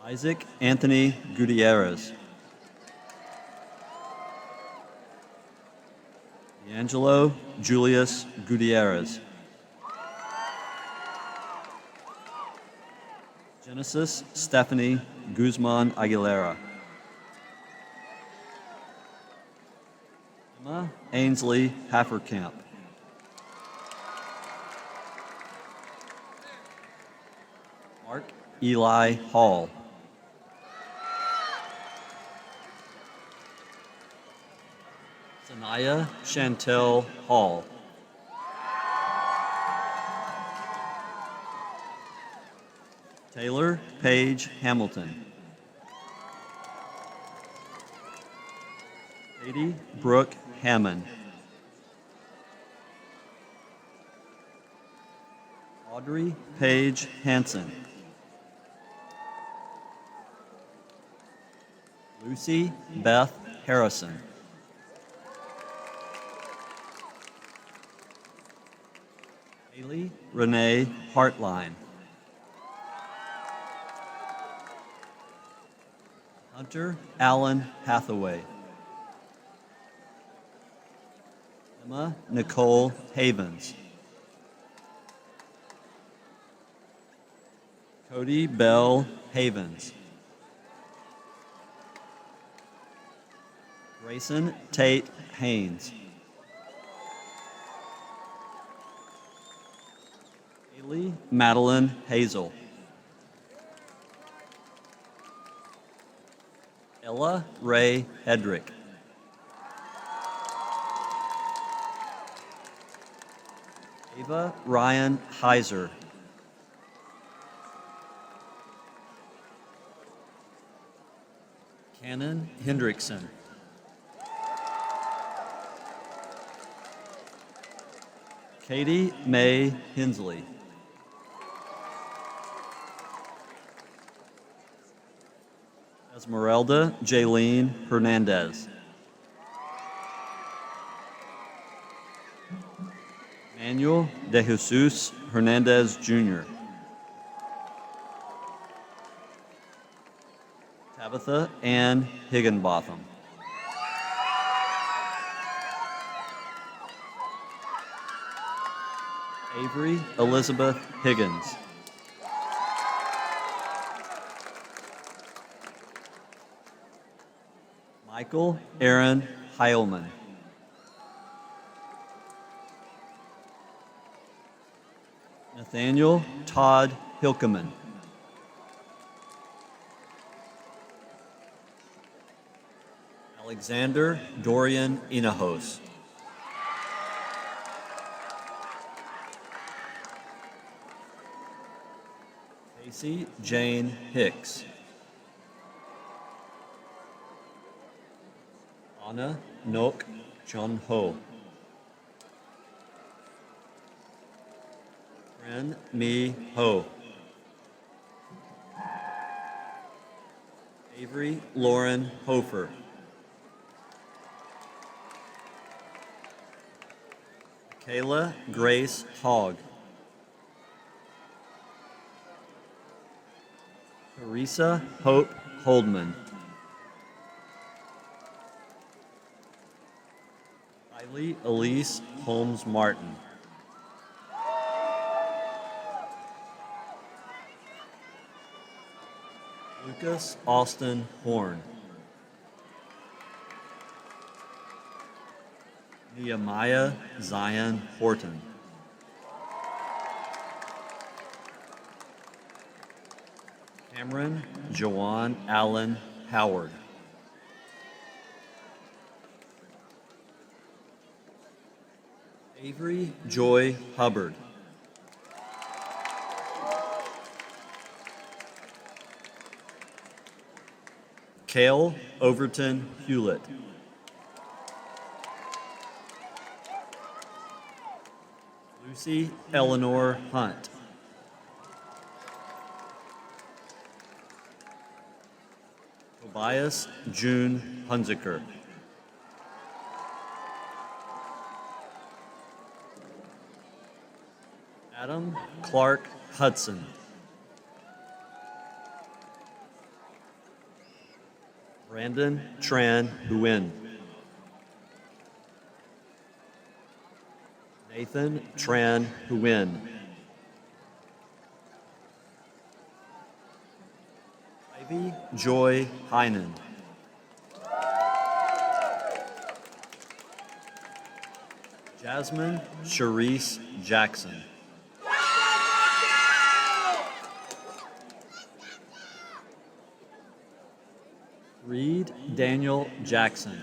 Isaac Anthony Gutierrez. D'Angelo Julius Gutierrez. Genesis Stephanie Guzman Aguilera. Emma Ainsley Hafferkamp. Mark Eli Hall. Sanaya Chantel Hall. Taylor Paige Hamilton. Katie Brooke Hammond. Audrey Paige Hansen. Lucy Beth Harrison. Haley Renee Hartline. Hunter Allen Hathaway. Emma Nicole Havens. Cody Bell Havens. Grayson Tate Haynes. Haley Madeline Hazel. Ella Ray Hedrick. Ava Ryan Heiser. Cannon Hendrickson. Katie Mae Hensley. Esmeralda Jaylene Hernandez. Manuel De Jesus Hernandez Jr. Tabitha Ann Higginbotham. Avery Elizabeth Higgins. Michael Aaron Heilman. Nathaniel Todd Hilkeman. Alexander Dorian Inahos. Casey Jane Hicks. Anna Nok Chun Ho. Ren Mi Ho. Avery Lauren Hofer. Kayla Grace Hogg. Teresa Hope Holdman. Kylie Elise Holmes Martin. Lucas Austin Horn. Nehemiah Zion Horton. Cameron Jawan Allen Howard. Avery Joy Hubbard. Cale Overton Hewlett. Lucy Eleanor Hunt. Tobias June Hunziker. Adam Clark Hudson. Brandon Tran Nguyen. Nathan Tran Nguyen. Ivy Joy Heinen. Jasmine Charisse Jackson. Reed Daniel Jackson.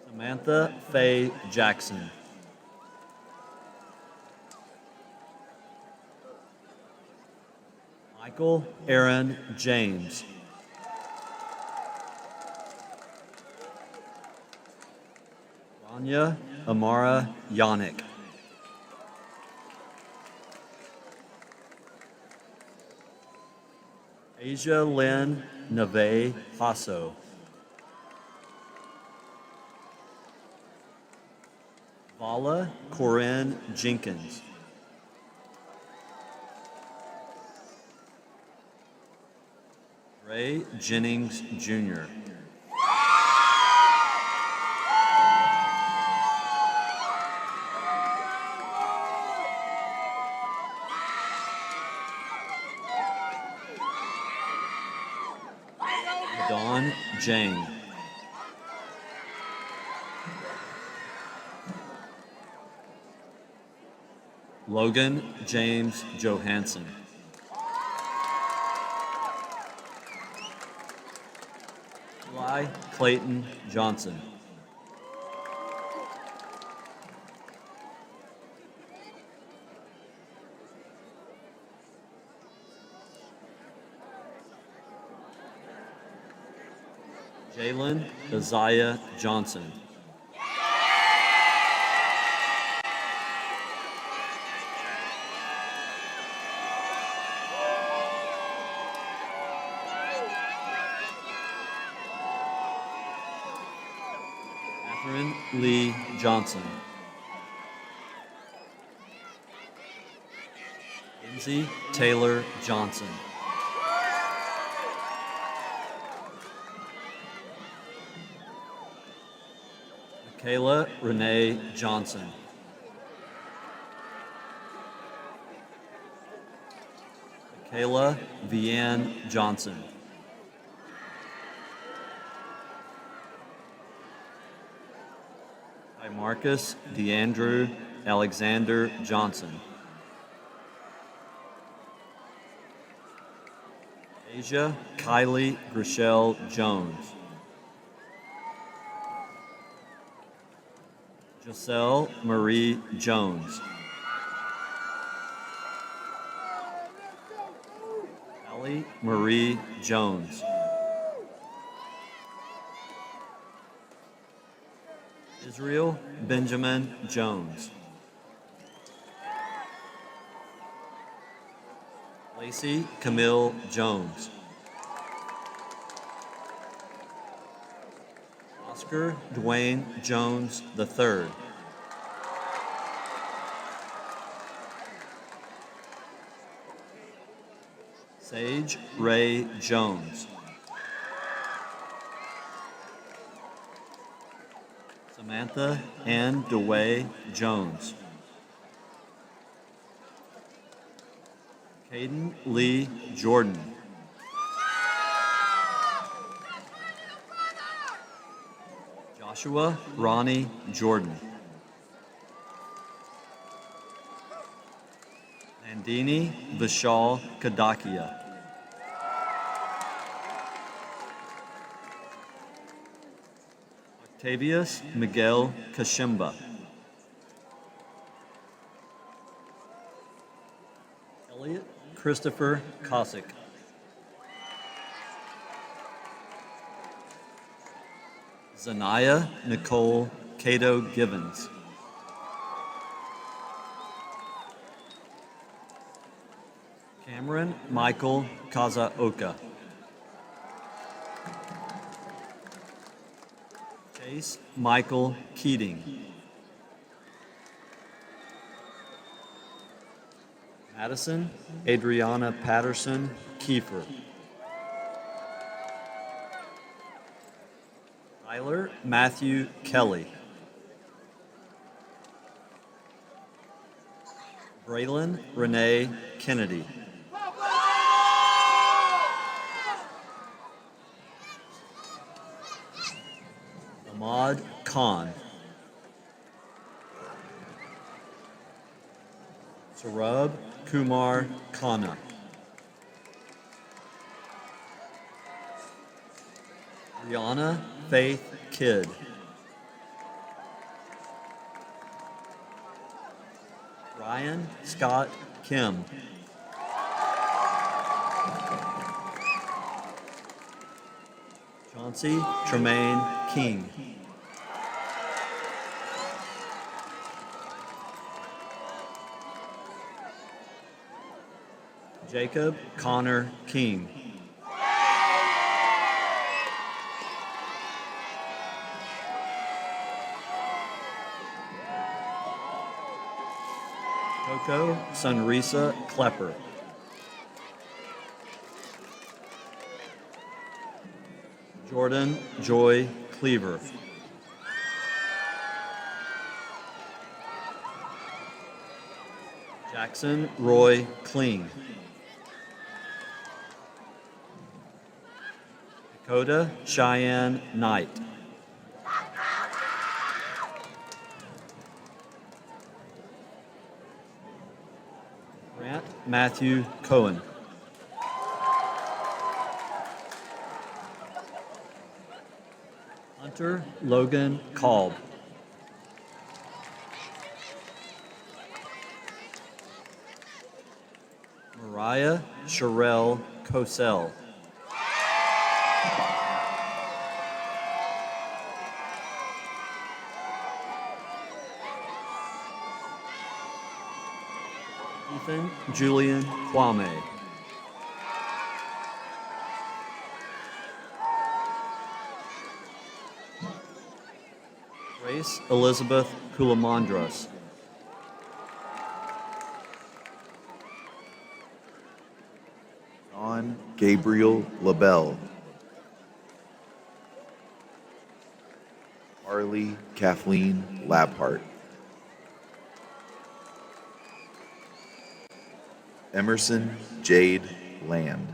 Samantha Faye Jackson. Michael Aaron James. Rania Amara Yannick. Asia Lynn Neve Hasso. Vala Corinne Jenkins. Ray Jennings Jr. Dawn Jane. Logan James Johansson. Eli Clayton Johnson. Jalen Isaiah Johnson. Catherine Lee Johnson. Lindsay Taylor Johnson. Michaela Renee Johnson. Michaela Vianne Johnson. Marcus DeAndrew Alexander Johnson. Asia Kylie Grichelle Jones. Giselle Marie Jones. Allie Marie Jones. Israel Benjamin Jones. Lacey Camille Jones. Oscar Dwayne Jones III. Sage Ray Jones. Samantha Ann DeWay Jones. Caden Lee Jordan. Joshua Ronnie Jordan. Nandini Vishal Kadakia. Octavius Miguel Kashimba. Elliot Christopher Cossack. Zanaya Nicole Cato Givens. Cameron Michael Kazaoka. Chase Michael Keating. Madison Adriana Patterson Kiefer. Tyler Matthew Kelly. Braylon Renee Kennedy. Ahmad Khan. Sarab Kumar Khanna. Rihanna Faith Kidd. Ryan Scott Kim. Chauncey Tremaine King. Jacob Connor King. Coco Sunrisa Klepper. Jordan Joy Cleaver. Jackson Roy Kling. Dakota Cheyenne Knight. Grant Matthew Cohen. Hunter Logan Kalb. Mariah Sherelle Cosell. Ethan Julian Kwame. Grace Elizabeth Kulamandras. John Gabriel LaBelle. Harley Kathleen Labhart. Emerson Jade Land.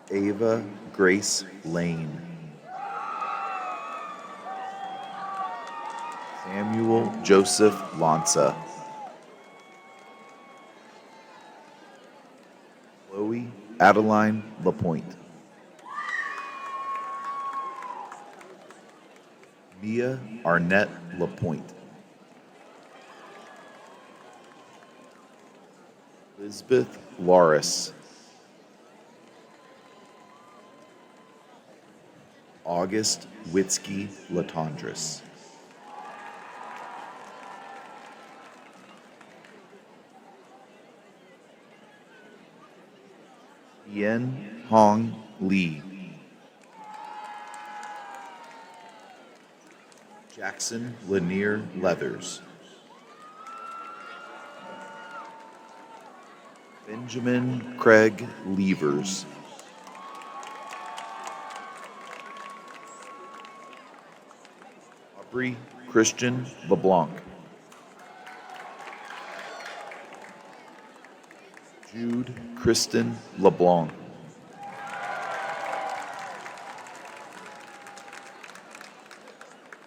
Ava Grace Lane. Samuel Joseph Lanza. Chloe Adeline Lapointe. Mia Arnett Lapointe. Elizabeth Loris. August Witzke Latondras. Yen Hong Lee. Jackson Lanier Leathers. Benjamin Craig Levers. Aubrey Christian LeBlanc. Jude Kristen LeBlanc.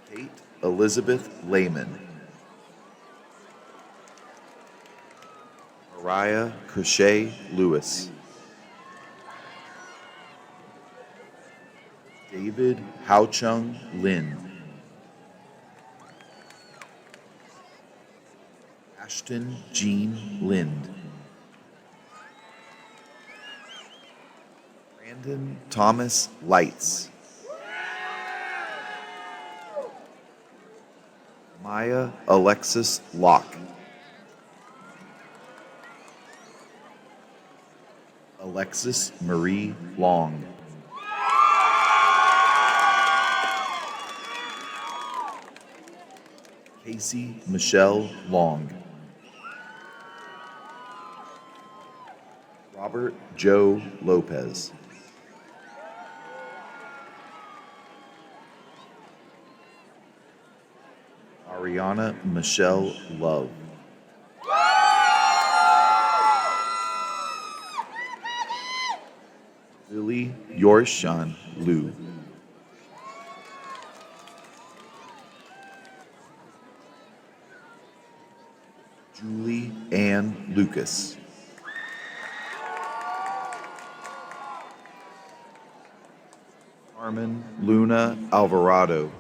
Kate Elizabeth Lehman. Mariah Crochet Lewis. David Hao-Chung Lin. Ashton Jean Lind. Brandon Thomas Lights. Maya Alexis Locke. Alexis Marie Long. Casey Michelle Long. Robert Joe Lopez. Ariana Michelle Love. Lily Yorshan Liu. Julie Ann Lucas. Carmen Luna Alvarado.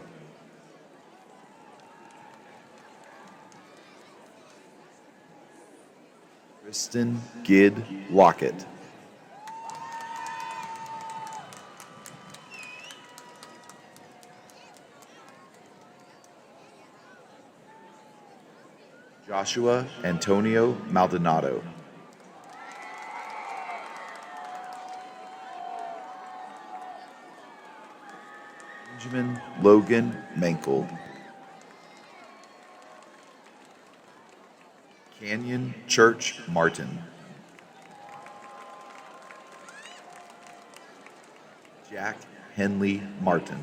Kristen Gid Lockett. Joshua Antonio Maldonado. Benjamin Logan Mankel. Canyon Church Martin. Jack Henley Martin.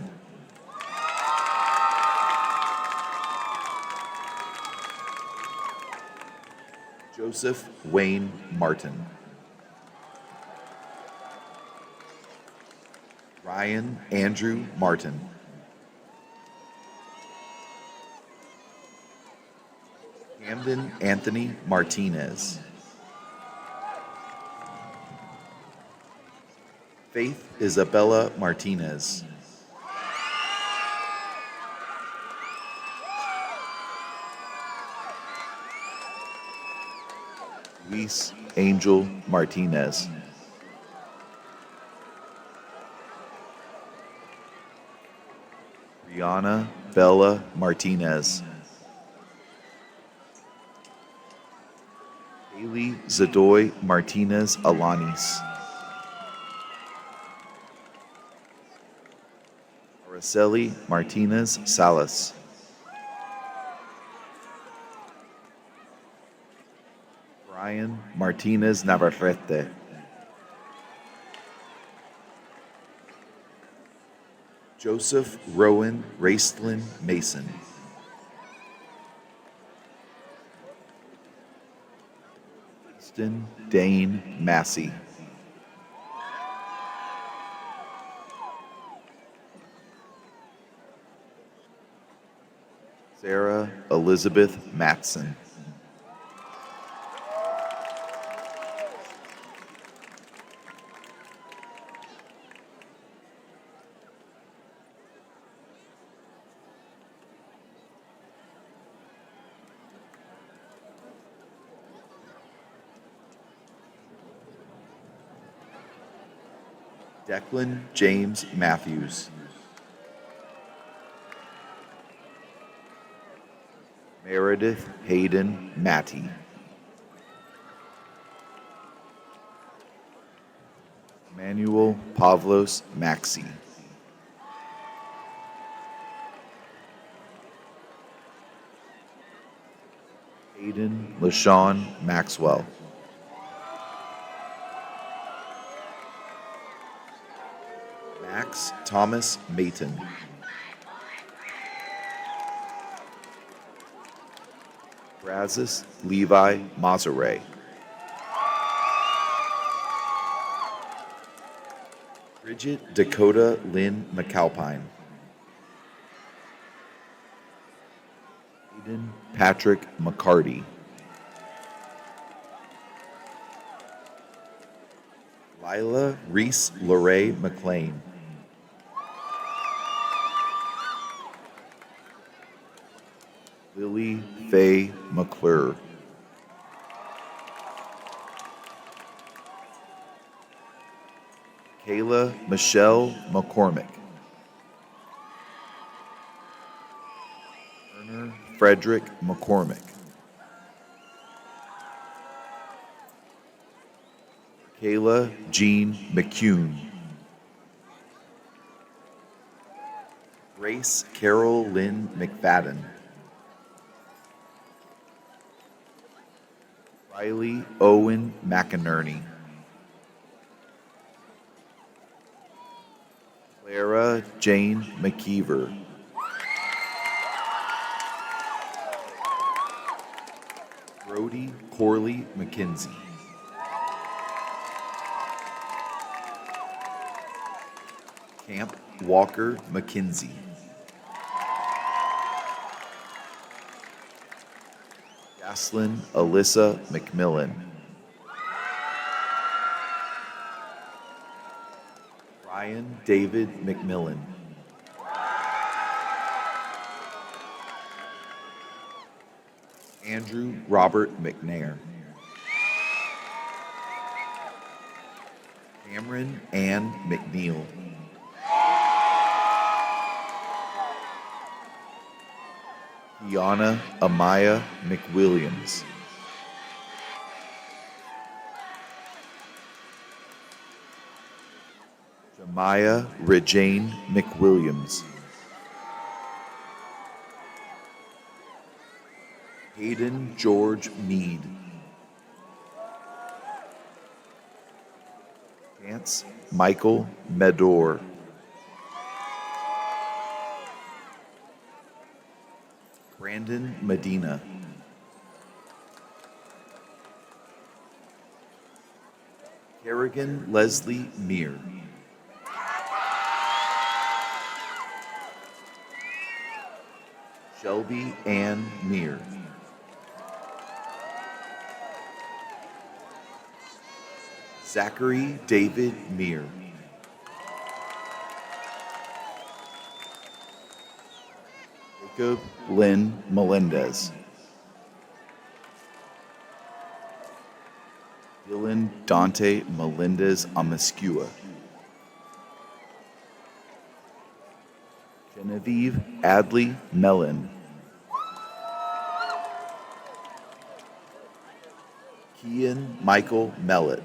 Joseph Wayne Martin. Ryan Andrew Martin. Camden Anthony Martinez. Faith Isabella Martinez. Luis Angel Martinez. Rihanna Bella Martinez. Haley Zadoy Martinez Alanis. Araceli Martinez Salas. Brian Martinez Navarrete. Joseph Rowan Raistlin Mason. Kristen Dane Massey. Sarah Elizabeth Matson. Declan James Matthews. Meredith Hayden Matty. Manuel Pavlos Maxey. Hayden LaShawn Maxwell. Max Thomas Mayton. Brazos Levi Mazaray. Bridget Dakota Lynn McAlpine. Aiden Patrick McCarty. Lila Reese Lorraine McLean. Lily Faye McClure. Kayla Michelle McCormick. Turner Frederick McCormick. Kayla Jean McCune. Grace Carol Lynn McFadden. Riley Owen McInerney. Clara Jane McKeever. Brody Corley McKenzie. Camp Walker McKenzie. Jaslyn Alyssa McMillan. Ryan David McMillan. Andrew Robert McNair. Cameron Ann McNeil. Kiana Amaya McWilliams. Jamaya Regine McWilliams. Hayden George Mead. Chance Michael Medor. Brandon Medina. Kerrigan Leslie Meir. Shelby Ann Meir. Zachary David Meir. Jacob Lynn Melendez. Dylan Dante Melendez Amascua. Genevieve Adley Mellon. Kian Michael Mellett.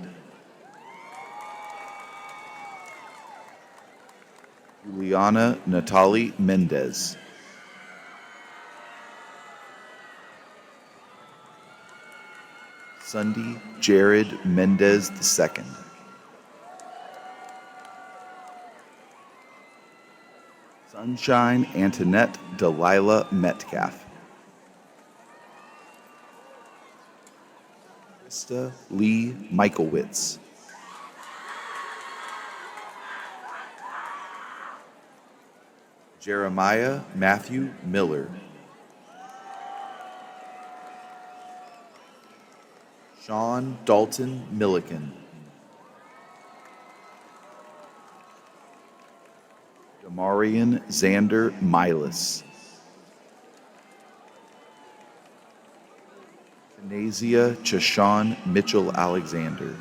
Juliana Natalie Mendez. Sunday Jared Mendez II. Sunshine Antoinette Delilah Metcalf. Krista Lee Michaelwitz. Jeremiah Matthew Miller. Sean Dalton Milliken. Damarian Xander Milas. Thanasia Chashawn Mitchell Alexander.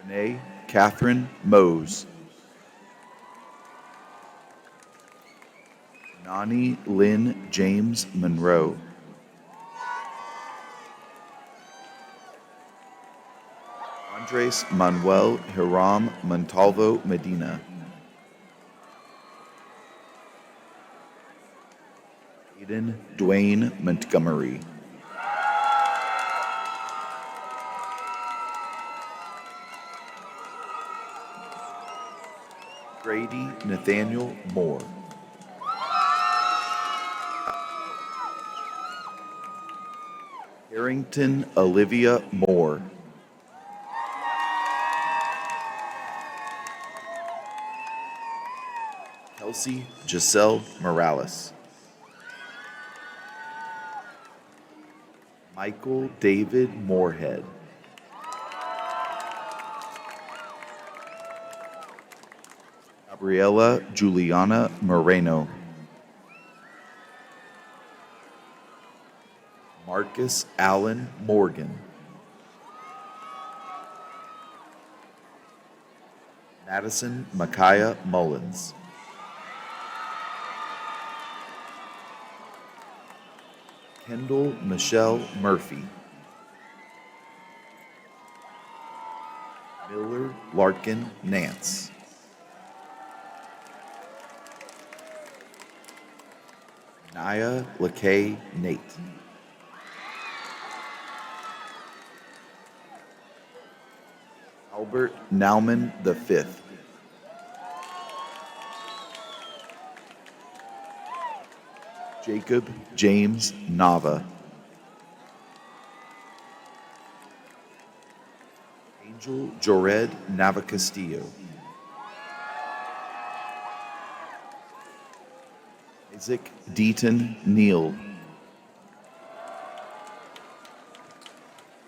Renee Catherine Mose. Nani Lynn James Monroe. Andres Manuel Hiram Montalvo Medina. Aiden Dwayne Montgomery. Grady Nathaniel Moore. Harrington Olivia Moore. Kelsey Giselle Morales. Michael David Moorhead. Gabriela Juliana Moreno. Marcus Allen Morgan. Madison Micaiah Mullins. Kendall Michelle Murphy. Miller Larkin Nance. Naya LaKay Nate. Albert Nauman V. Jacob James Nava. Angel Jored Navacastillo. Isaac Deaton Neal.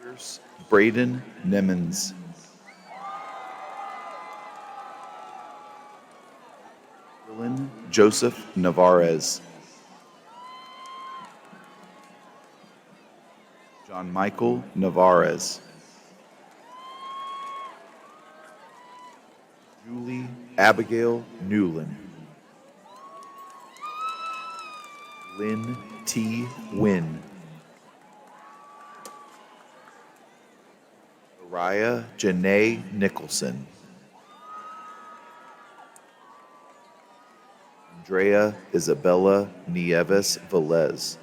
Pierce Braden Nemmons. Dylan Joseph Navarez. John Michael Navarez. Julie Abigail Newland. Lynn T. Wynn. Mariah Janae Nicholson. Andrea Isabella Nieves Velez.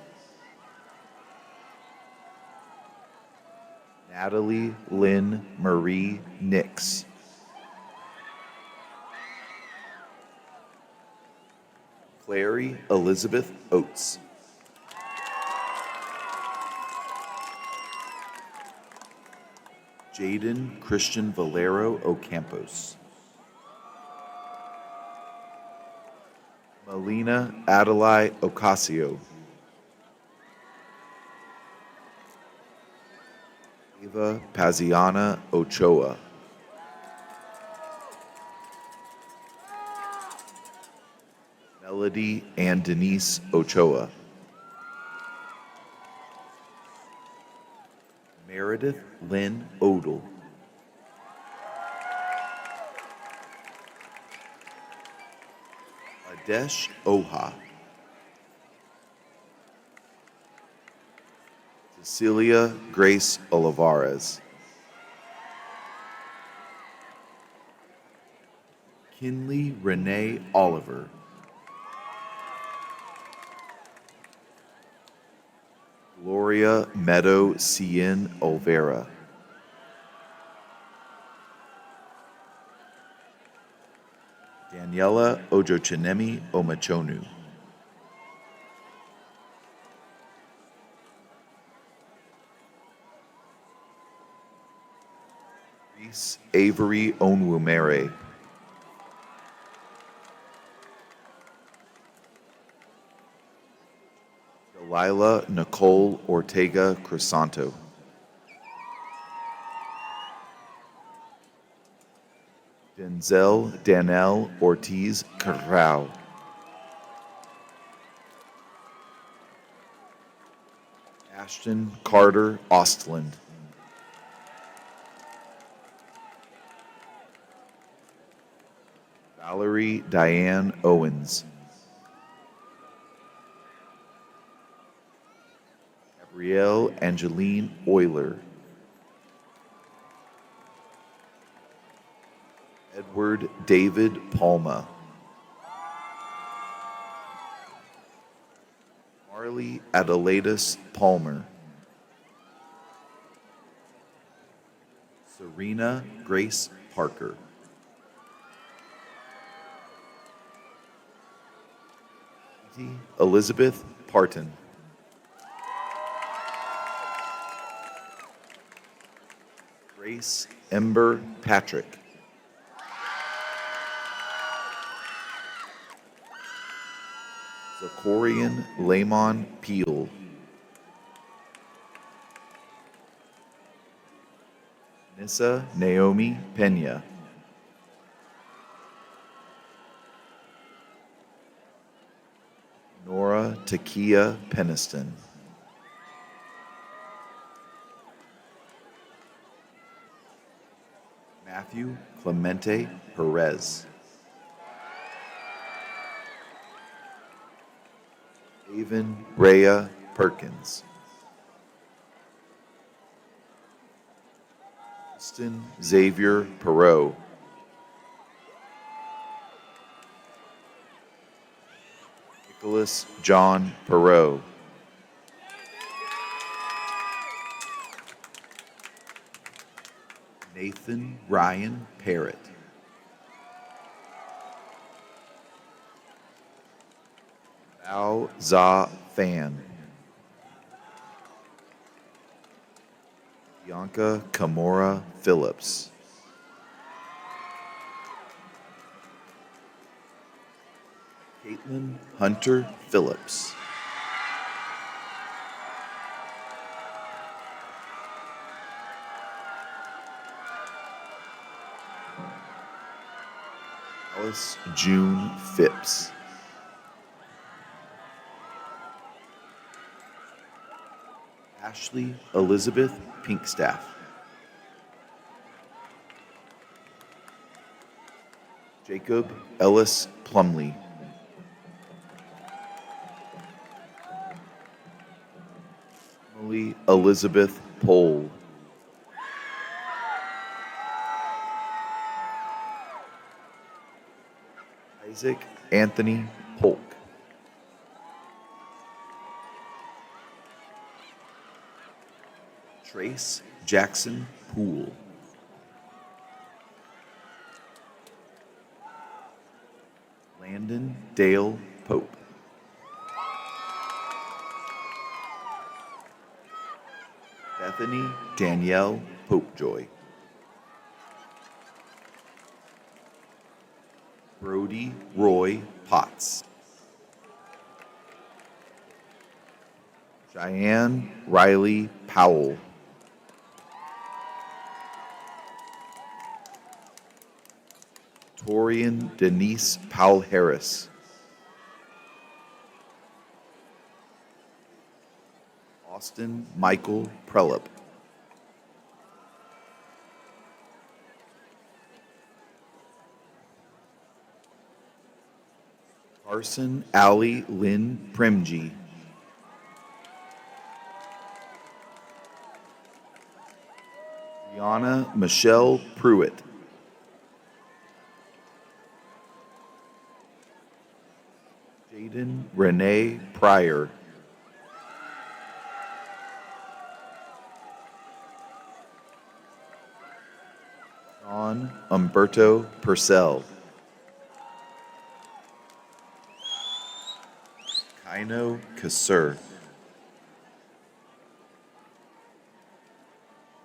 Natalie Lynn Marie Nix. Clary Elizabeth Oates. Jaden Christian Valero Ocampos. Melina Adelaide Ocasio. Eva Paziana Ochoa. Melody and Denise Ochoa. Meredith Lynn Odell. Adesh Oha. Cecilia Grace Olivares. Kinley Renee Oliver. Gloria Meadow Cien Olvera. Daniela Ojochinemi Omachonu. Reese Avery Onwumere. Lila Nicole Ortega Crisanto. Denzel Danelle Ortiz Carrao. Ashton Carter Ostland. Valerie Diane Owens. Gabrielle Angeline Euler. Edward David Palma. Marley Adelaides Palmer. Serena Grace Parker. Elizabeth Parton. Grace Ember Patrick. Zachorian Lamon Peel. Nissa Naomi Pena. Nora Takia Peniston. Matthew Clemente Perez. Avon Rhea Perkins. Justin Xavier Perot. Nicholas John Perot. Nathan Ryan Parrott. Bao Za Fan. Bianca Kamora Phillips. Caitlin Hunter Phillips. Alice June Phipps. Ashley Elizabeth Pinkstaff. Jacob Ellis Plumley. Emily Elizabeth Pohl. Isaac Anthony Polk. Trace Jackson Poole. Landon Dale Pope. Bethany Danielle Popejoy. Brody Roy Potts. Cheyenne Riley Powell. Torian Denise Powell Harris. Austin Michael Prelop. Carson Alley Lynn Premji. Brianna Michelle Pruitt. Jaden Renee Pryor. John Umberto Purcell. Kaino Kasur.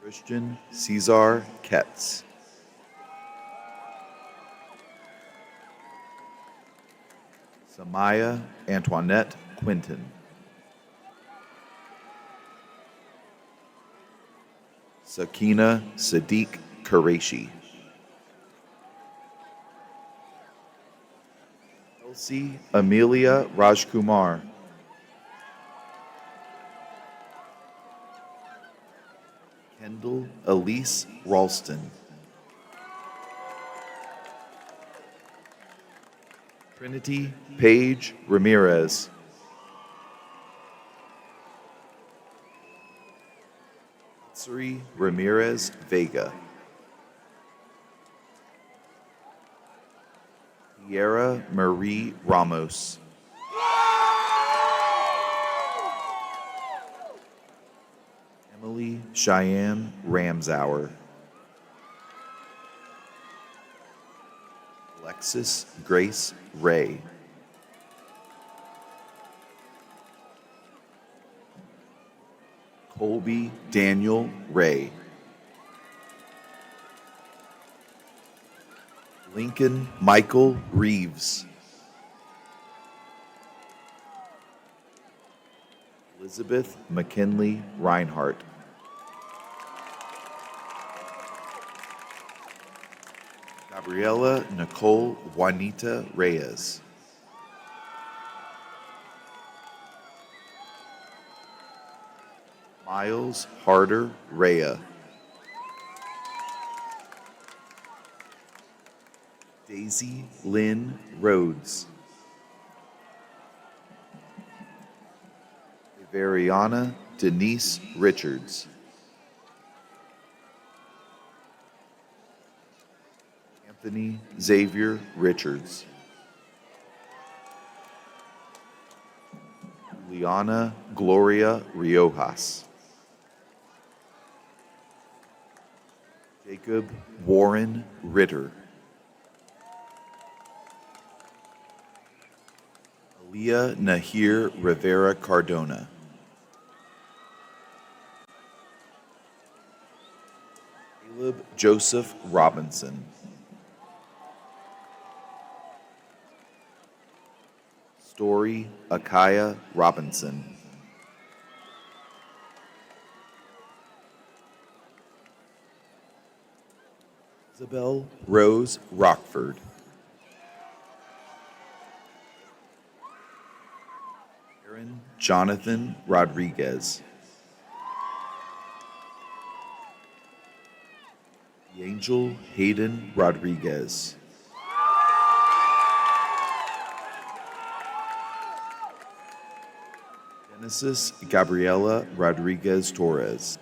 Christian Cesar Ketz. Samaya Antoinette Quinton. Sakina Sadiq Qureshi. Elsie Amelia Rajkumar. Kendall Elise Ralston. Trinity Paige Ramirez. Suri Ramirez Vega. Sierra Marie Ramos. Emily Cheyenne Ramsauer. Alexis Grace Ray. Colby Daniel Ray. Lincoln Michael Reeves. Elizabeth McKinley Reinhardt. Gabriela Nicole Juanita Reyes. Miles Harder Rhea. Daisy Lynn Rhodes. Variana Denise Richards. Anthony Xavier Richards. Liana Gloria Riojas. Jacob Warren Ritter. Aaliyah Nahir Rivera Cardona. Caleb Joseph Robinson. Story Akaya Robinson. Isabel Rose Rockford. Aaron Jonathan Rodriguez. The Angel Hayden Rodriguez. Genesis Gabriela Rodriguez Torres.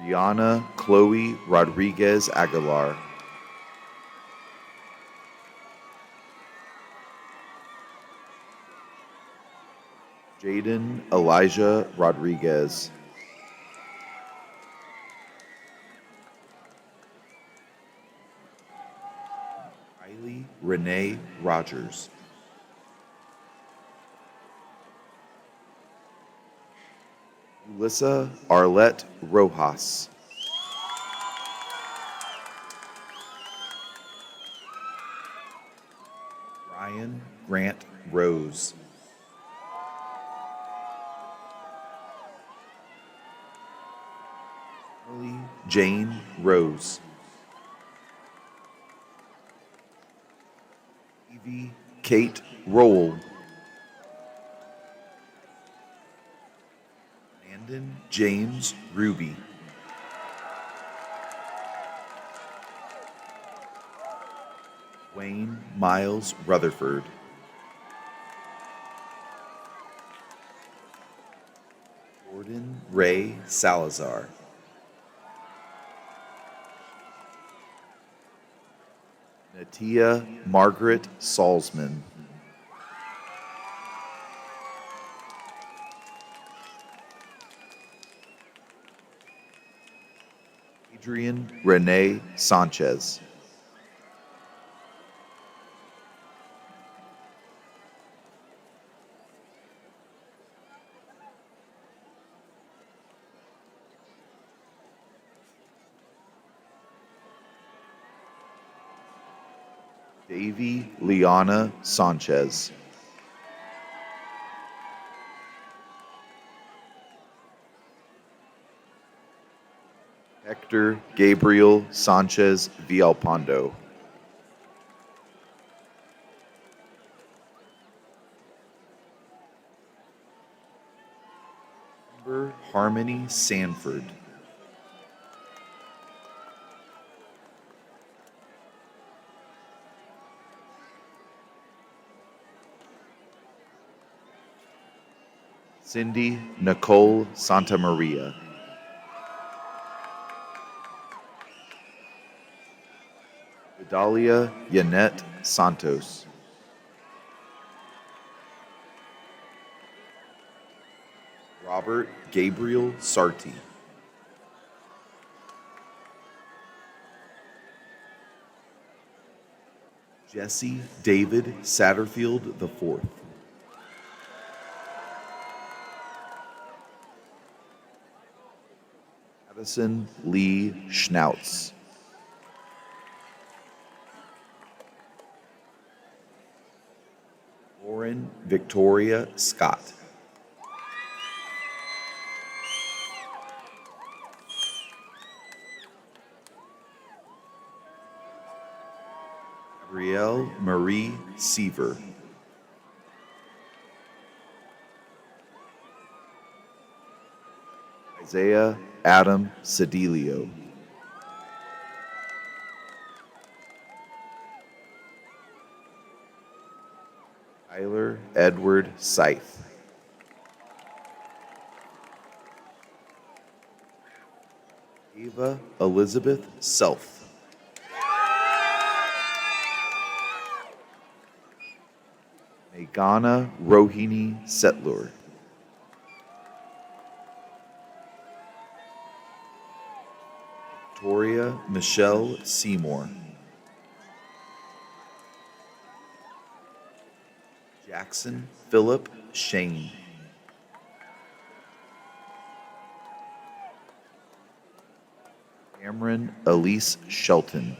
Rihanna Chloe Rodriguez Aguilar. Jaden Elijah Rodriguez. Kylie Renee Rogers. Ulissa Arlette Rojas. Ryan Grant Rose. Emily Jane Rose. Evie Kate Roll. Landon James Ruby. Wayne Miles Rutherford. Jordan Ray Salazar. Natia Margaret Salzman. Adrian Renee Sanchez. Davy Liana Sanchez. Hector Gabriel Sanchez Villalpando. Amber Harmony Sanford. Cindy Nicole Santamaria. Vidalia Yanette Santos. Robert Gabriel Sarti. Jesse David Satterfield IV. Addison Lee Schnautz. Lauren Victoria Scott. Gabrielle Marie Seaver. Isaiah Adam Sedilio. Tyler Edward Scythe. Ava Elizabeth Self. Meghana Rohini Settler. Victoria Michelle Seymour. Jackson Philip Shane. Cameron Elise Shelton.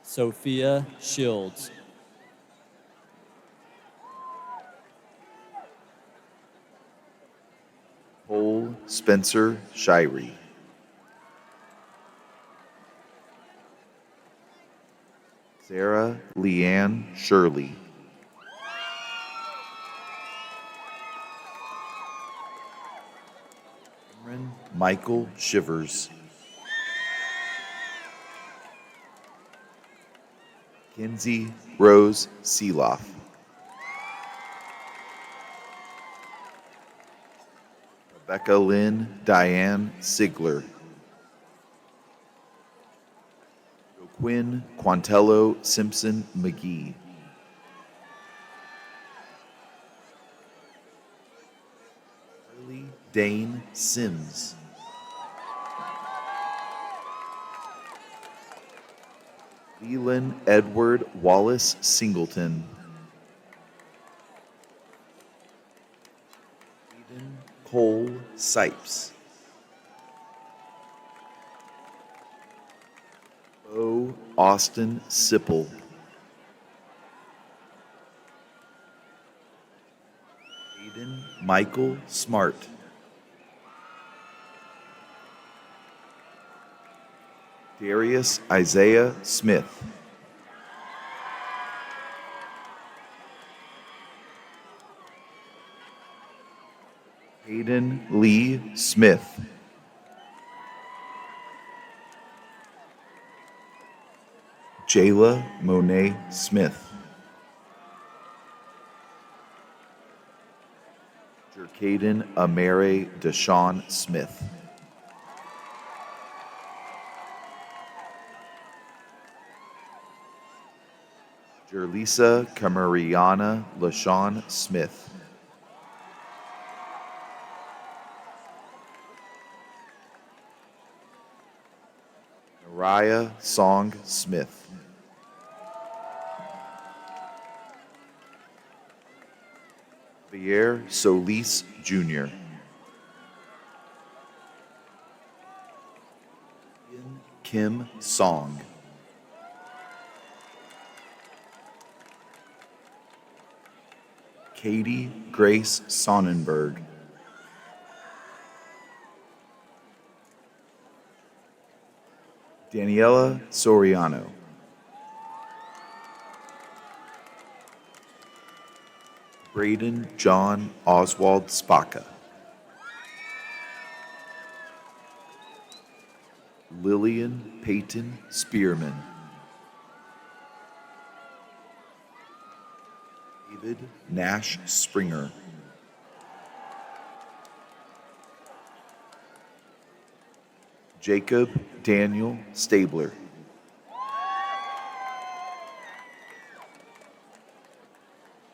Sophia Shields. Cole Spencer Shirey. Sarah Leanne Shirley. Cameron Michael Shivers. Kinsey Rose Seeloff. Rebecca Lynn Diane Sigler. Quinn Quantello Simpson McGee. Carly Dane Sims. Leland Edward Wallace Singleton. Eden Cole Sipes. Bo Austin Sipple. Aiden Michael Smart. Darius Isaiah Smith. Hayden Lee Smith. Jayla Monet Smith. Jerkaden Amare Deshawn Smith. Jerlisa Camariana LaShawn Smith. Naraya Song Smith. Javier Solis Jr. Kim Song. Katie Grace Sonnenberg. Daniela Soriano. Braden John Oswald Spaka. Lillian Peyton Spearman. David Nash Springer. Jacob Daniel Stabler.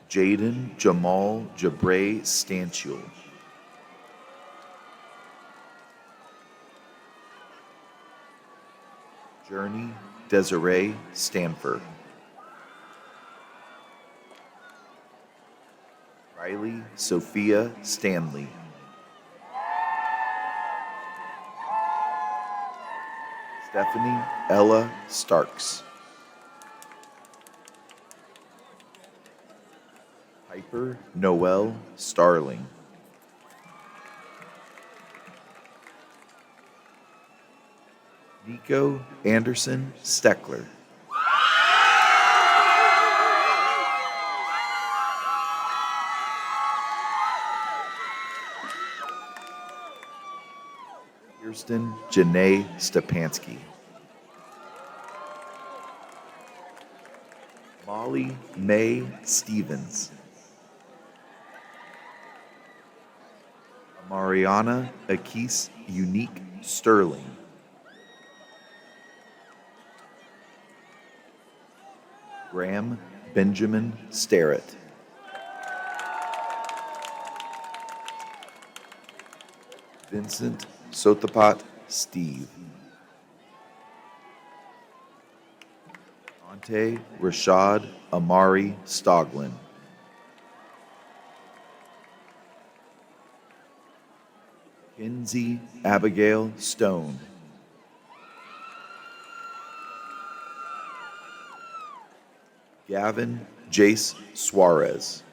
Jaden Jamal Jabray Stanchiel. Journey Desiree Stanford. Riley Sophia Stanley. Stephanie Ella Starks. Piper Noel Starling. Nico Anderson Steckler. Kirsten Janae Stepansky. Molly May Stevens. Mariana Akis Unique Sterling. Graham Benjamin Starrett. Vincent Sotapat Steve. Ante Rashad Amari Stoglin. Kinsey Abigail Stone. Gavin Jace Suarez.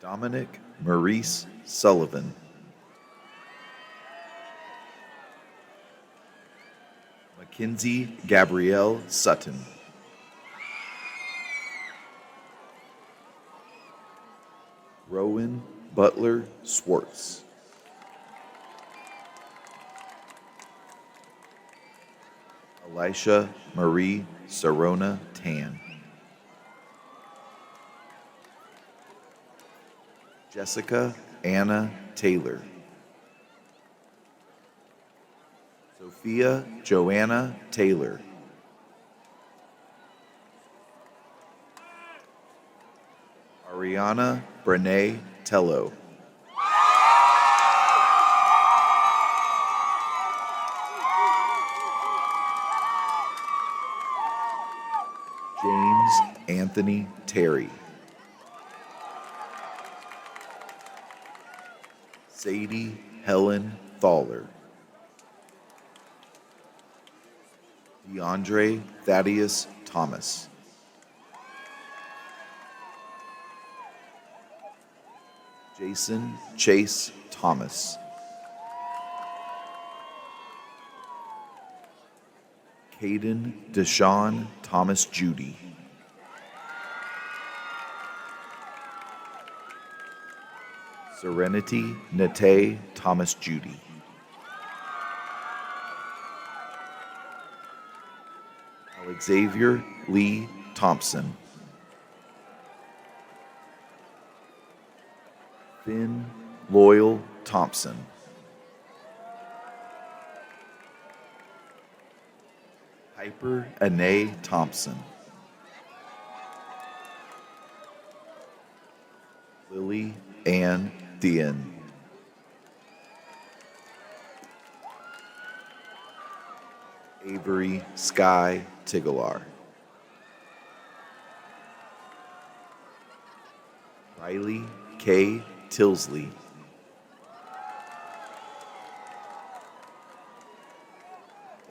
Dominic Maurice Sullivan. Mackenzie Gabrielle Sutton. Rowan Butler Swartz. Elisha Marie Sarona Tan. Jessica Anna Taylor. Sophia Joanna Taylor. Ariana Brene Tello. James Anthony Terry. Sadie Helen Thaller. DeAndre Thaddeus Thomas. Jason Chase Thomas. Caden Deshaun Thomas Judy. Serenity Nate Thomas Judy. Xavier Lee Thompson. Finn Loyal Thompson. Piper Anae Thompson. Lily Ann Thien. Avery Sky Tigalar. Riley K. Tilsley.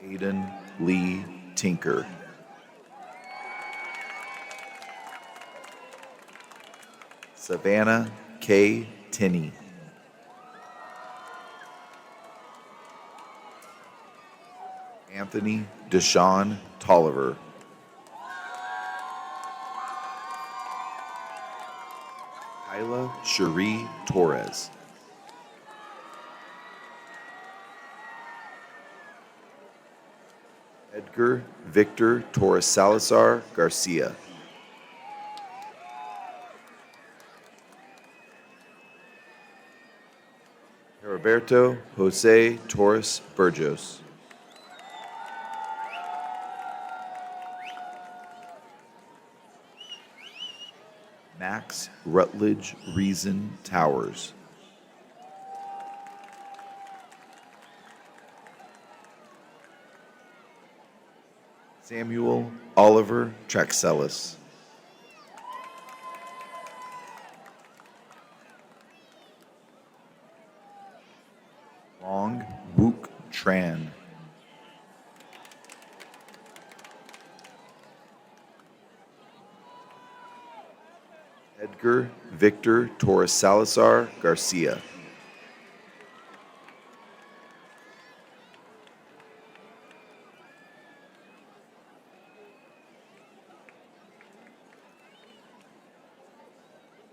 Aiden Lee Tinker. Savannah K. Tinney. Anthony Deshaun Tolliver. Kyla Cherie Torres. Edgar Victor Torres Salazar Garcia. Heriberto Jose Torres Burgos. Max Rutledge Reason Towers. Samuel Oliver Traxelis. Long Wook Tran. Edgar Victor Torres Salazar Garcia.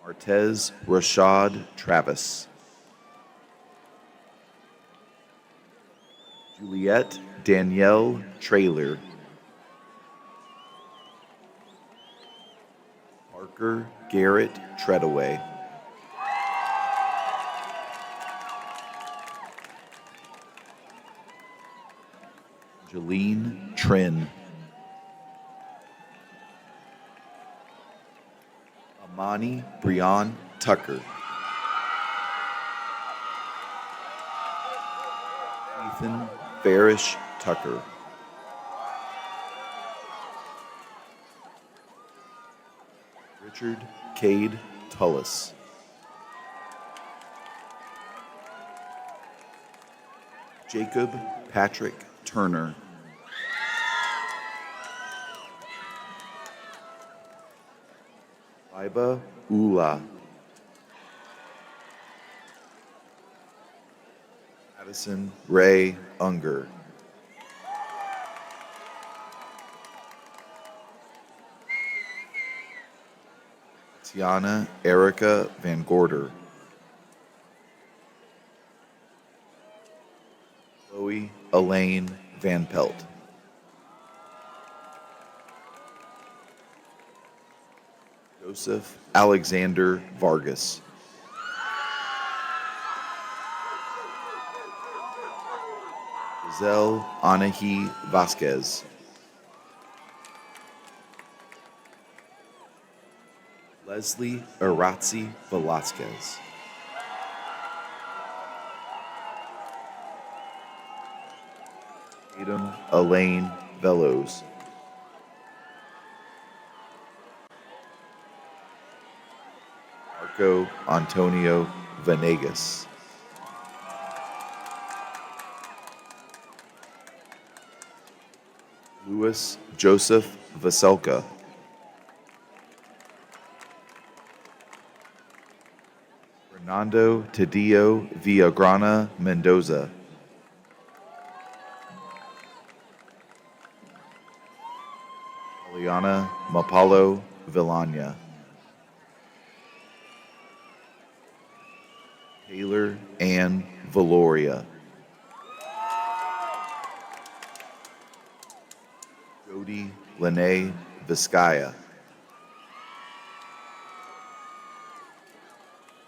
Martez Rashad Travis. Juliette Danielle Trailer. Parker Garrett Treadaway. Jeline Trin. Amani Breon Tucker. Ethan Farish Tucker. Richard Cade Tullis. Jacob Patrick Turner. Liba Ula. Addison Ray Unger. Tiana Erica Van Gorder. Chloe Elaine Van Pelt. Joseph Alexander Vargas. Giselle Anahi Vasquez. Leslie Arazzi Velasquez. Tatum Elaine Velos. Marco Antonio Venegas. Louis Joseph Vaselka. Fernando Tadeo Villagrana Mendoza. Eliana Mapalo Villania. Taylor Ann Valoria. Jody Lene Vizcaya.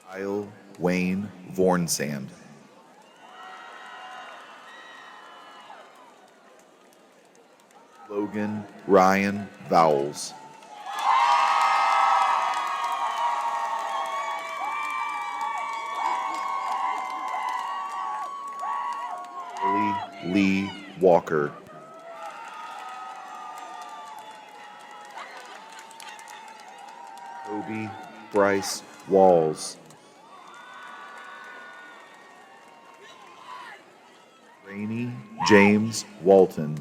Kyle Wayne Vornsand. Logan Ryan Vowles. Lily Lee Walker. Toby Bryce Walls. Rainey James Walton.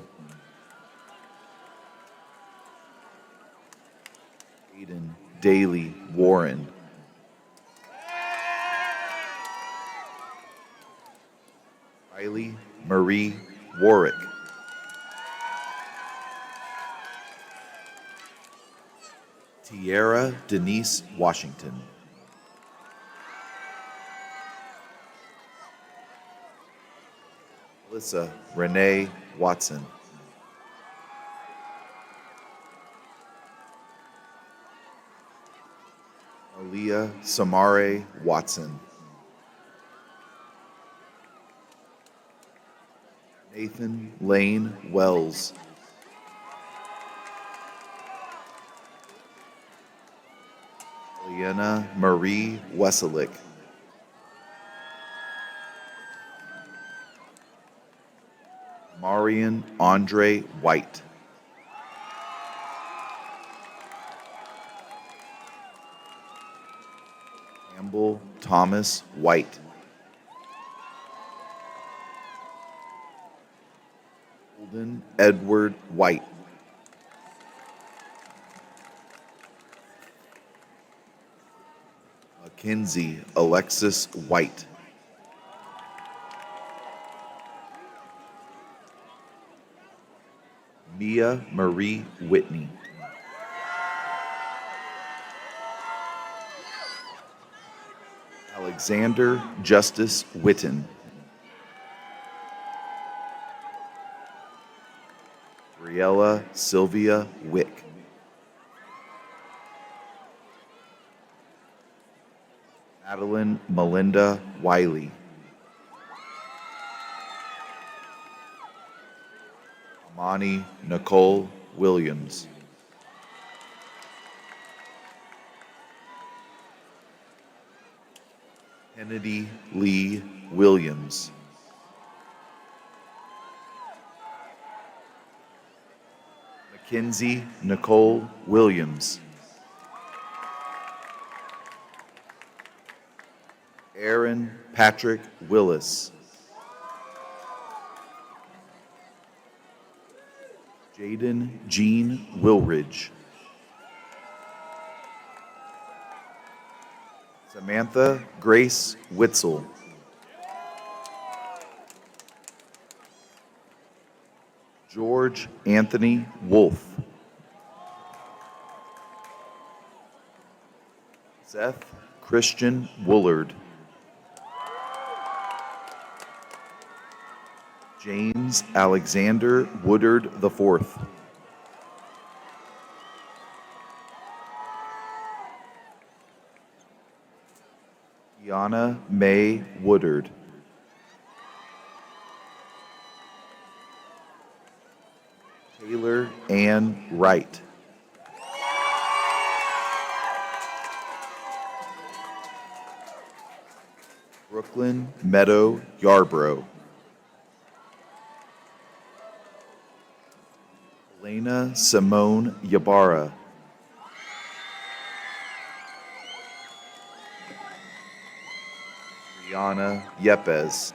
Aiden Daly Warren. Riley Marie Warwick. Sierra Denise Washington. Alyssa Renee Watson. Aaliyah Samare Watson. Nathan Lane Wells. Leanna Marie Weselick. Marian Andre White. Campbell Thomas White. Holden Edward White. Mackenzie Alexis White. Mia Marie Whitney. Alexander Justice Witten. Briella Sylvia Wick. Madeline Melinda Wiley. Amani Nicole Williams. Kennedy Lee Williams. Mackenzie Nicole Williams. Aaron Patrick Willis. Jaden Jean Wilridge. Samantha Grace Witzel. George Anthony Wolf. Seth Christian Woolard. James Alexander Woodard IV. Kiana May Woodard. Taylor Ann Wright. Brooklyn Meadow Yarbrough. Elena Simone Ybarra. Brianna Yepes.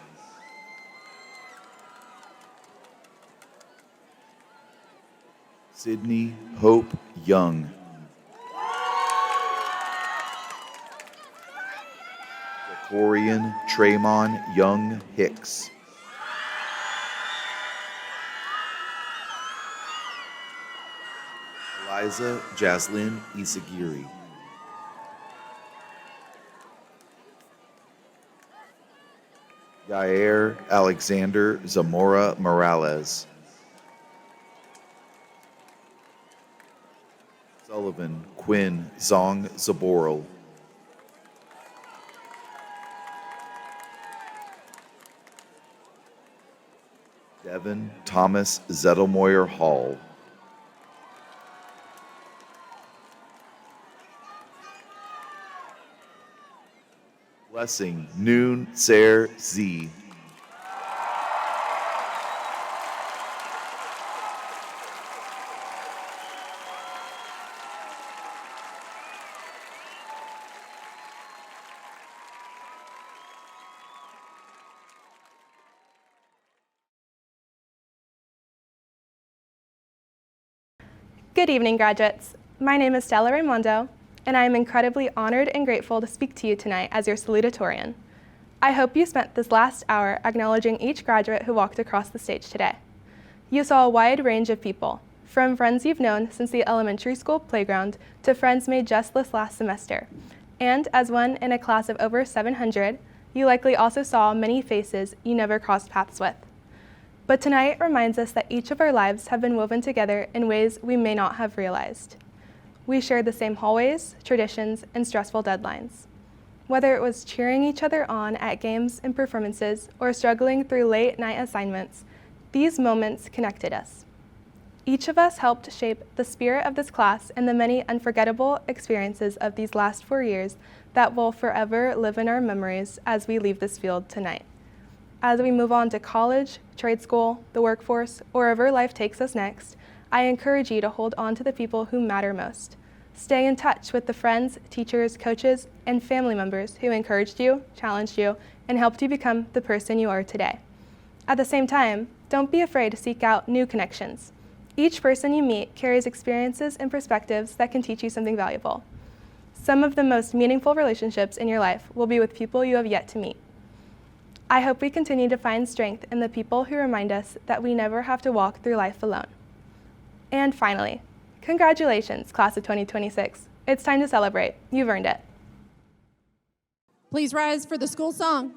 Sydney Hope Young. Victorian Traymon Young Hicks. Eliza Jaslyn Isagiri. Yair Alexander Zamora Morales. Sullivan Quinn Zong Zaboral. Devin Thomas Zettelmoyer Hall. Blessing Noon Ser Z. Good evening, graduates. My name is Stella Raimondo, and I am incredibly honored and grateful to speak to you tonight as your salutatorian. I hope you spent this last hour acknowledging each graduate who walked across the stage today. You saw a wide range of people, From friends you've known since the elementary school playground to friends made just this last semester. And as one in a class of over 700, you likely also saw many faces you never crossed paths with. But tonight reminds us that each of our lives have been woven together in ways we may not have realized. We shared the same hallways, traditions, and stressful deadlines. Whether it was cheering each other on at games and performances or struggling through late night assignments, these moments connected us. Each of us helped shape the spirit of this class and the many unforgettable experiences of these last 4 years that will forever live in our memories as we leave this field tonight. As we move on to college, trade school, the workforce, or wherever life takes us next, I encourage you to hold on to the people who matter most. Stay in touch with the friends, teachers, coaches, and family members who encouraged you, challenged you, and helped you become the person you are today. At the same time, don't be afraid to seek out new connections. Each person you meet carries experiences and perspectives that can teach you something valuable. Some of the most meaningful relationships in your life will be with people you have yet to meet. I hope we continue to find strength in the people who remind us that we never have to walk through life alone. And finally, congratulations, class of 2026. It's time to celebrate. You've earned it. Please rise for the school song.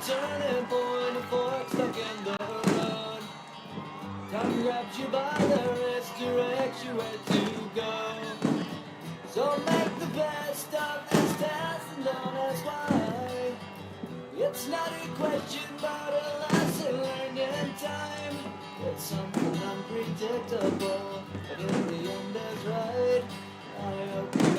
Turning point, a fork stuck in the road. Time grabs you by the wrist, directs you where to go. So make the best of this test and don't ask why. It's not a question but a lesson learned in time. It's something unpredictable, but in the end is right. I hope